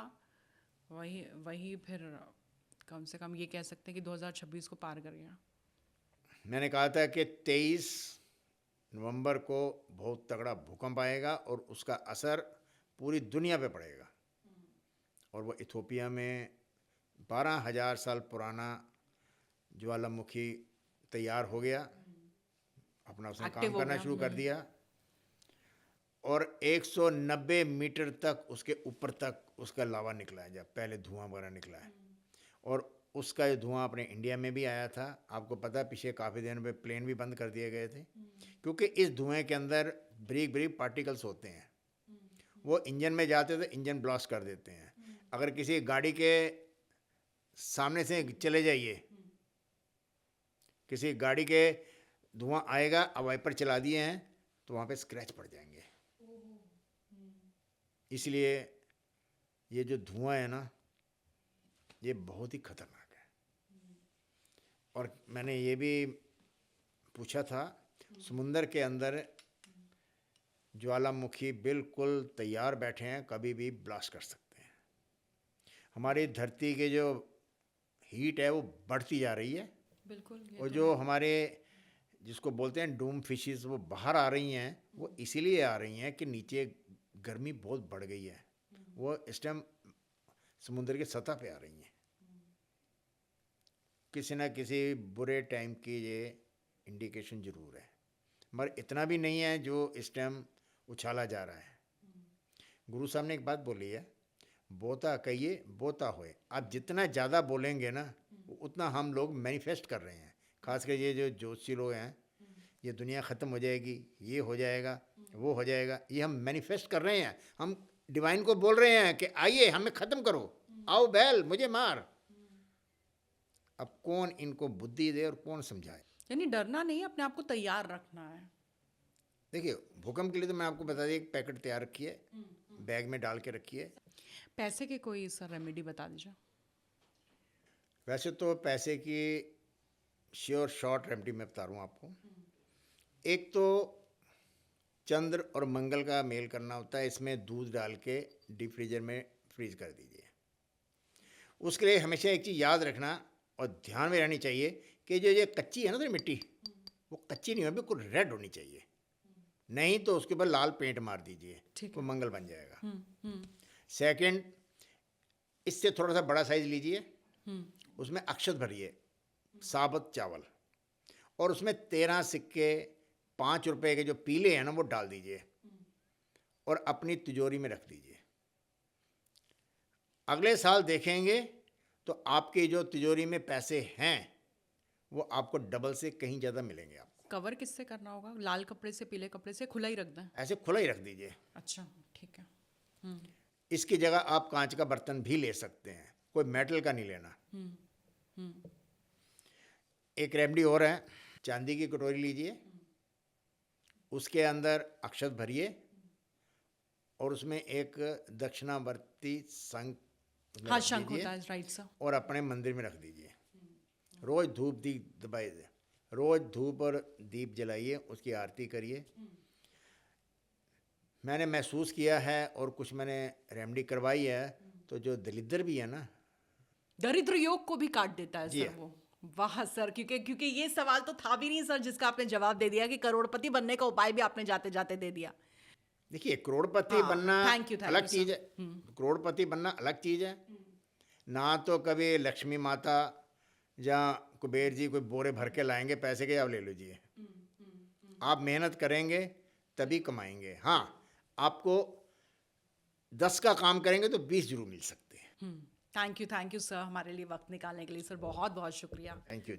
वही वही फिर कम से कम ये कह सकते हैं कि 2026 को पार कर गया। मैंने कहा था कि 23 नवंबर को बहुत तगड़ा भूकंप आएगा और उसका असर पूरी दुनिया पे पड़ेगा, और वो इथोपिया में 12,000 साल पुराना ज्वालामुखी तैयार हो गया, अपना उसने एक्टिव काम हो करना गया। शुरू कर दिया, और 190 मीटर तक उसके ऊपर तक उसका लावा निकला है, जब पहले धुआं वगैरह निकला है, और उसका ये धुआं अपने इंडिया में भी आया था। आपको पता है पिछले काफ़ी दिनों में प्लेन भी बंद कर दिए गए थे, क्योंकि इस धुएं के अंदर बारीक बारीक पार्टिकल्स होते हैं, वो इंजन में जाते तो इंजन ब्लास्ट कर देते हैं। अगर किसी गाड़ी के सामने से चले जाइए, किसी गाड़ी के धुआं आएगा, अब वाइपर चला दिए हैं तो वहाँ पे स्क्रैच पड़ जाएंगे, इसलिए ये जो धुआं है ना, ये बहुत ही खतरनाक है। और मैंने ये भी पूछा था, समुंदर के अंदर ज्वालामुखी बिल्कुल तैयार बैठे हैं, कभी भी ब्लास्ट कर सकते हैं। हमारी धरती के जो हीट है वो बढ़ती जा रही है, बिल्कुल। और जो हमारे जिसको बोलते हैं डूम फिशेस वो बाहर आ रही हैं, वो इसीलिए आ रही हैं कि नीचे गर्मी बहुत बढ़ गई है, वो इस टाइम समुद्र की सतह पे आ रही हैं। किसी ना किसी बुरे टाइम की ये इंडिकेशन ज़रूर है, मगर इतना भी नहीं है जो इस टाइम उछाला जा रहा है। गुरु साहब ने एक बात बोली है, बोता कहिए बोता होए। आप जितना ज़्यादा बोलेंगे ना, उतना हम लोग मैनिफेस्ट कर रहे हैं। खासकर ये जो ज्योतिषी लोग हैं, ये दुनिया ख़त्म हो जाएगी, ये हो जाएगा, वो हो जाएगा, ये हम मैनिफेस्ट कर रहे हैं। हम डिवाइन को बोल रहे हैं कि आइए हमें ख़त्म करो, आओ बैल मुझे मार। अब कौन इनको बुद्धि दे और कौन समझाए? यानी डरना नहीं, अपने आप को तैयार रखना है। देखिए, भूकंप के लिए तो मैं आपको बता दिया, एक पैकेट तैयार रखिए, बैग में डाल के रखिए। पैसे के कोई सर रेमेडी बता दीजिए। वैसे तो पैसे की श्योर शॉर्ट रेमेडी मैं बता रहा हूँ आपको। एक तो चंद्र और मंगल का मेल करना होता है, इसमें दूध डाल के डीप फ्रीजर में फ्रीज कर दीजिए। उसके लिए हमेशा एक चीज़ याद रखना और ध्यान में रहनी चाहिए कि जो ये कच्ची है ना, तो मिट्टी वो कच्ची नहीं हो, बिल्कुल रेड होनी चाहिए, नहीं तो उसके ऊपर लाल पेंट मार दीजिए, वो मंगल बन जाएगा। सेकंड, इससे थोड़ा सा बड़ा साइज लीजिए, उसमें अक्षत भरिए, साबुत चावल, और उसमें 13 सिक्के 5 रुपए के जो पीले हैं ना, वो डाल दीजिए और अपनी तिजोरी में रख दीजिए। अगले साल देखेंगे तो आपके जो तिजोरी में पैसे हैं वो आपको डबल से कहीं ज़्यादा मिलेंगे। आपको कवर किससे करना होगा? लाल कपड़े से, पीले कपड़े से, खुला ही रख दें? ऐसे खुला ही रख दीजिए। अच्छा, ठीक है। इसकी जगह आप कांच का बर्तन भी ले सकते हैं, कोई मेटल का नहीं लेना। एक रेमेडी और है, चांदी की कटोरी लीजिए, उसके अंदर अक्षत भरिए और उसमें एक दक्षिणावर्ती शंख हाँ, शंख होता है, राइट सर। और अपने मंदिर में रख दीजिए। रोज धूप दीप दबाइए, रोज धूप और दीप जलाइए, उसकी आरती करिए। मैंने महसूस किया है और कुछ मैंने रेमेडी करवाई है, तो जो दरिद्र भी है ना, दरिद्र योग को भी काट देता है जी सर वो। वाह सर, क्योंकि ये सवाल तो था भी नहीं सर, जिसका आपने जवाब दे दिया कि करोड़पति बनने का उपाय भी आपने जाते जाते दे दिया। देखिए, करोड़पति हाँ, बनना thank you अलग sir। चीज़ है, करोड़पति बनना अलग चीज़ है ना। तो कभी लक्ष्मी माता या कुबेर जी कोई बोरे भर के लाएंगे पैसे के, आप ले लीजिए। आप मेहनत करेंगे तभी कमाएंगे। हाँ, आपको 10 का काम करेंगे तो 20 जरूर मिल सकते हैं। थैंक यू सर, हमारे लिए वक्त निकालने के लिए सर बहुत बहुत शुक्रिया। Thank you.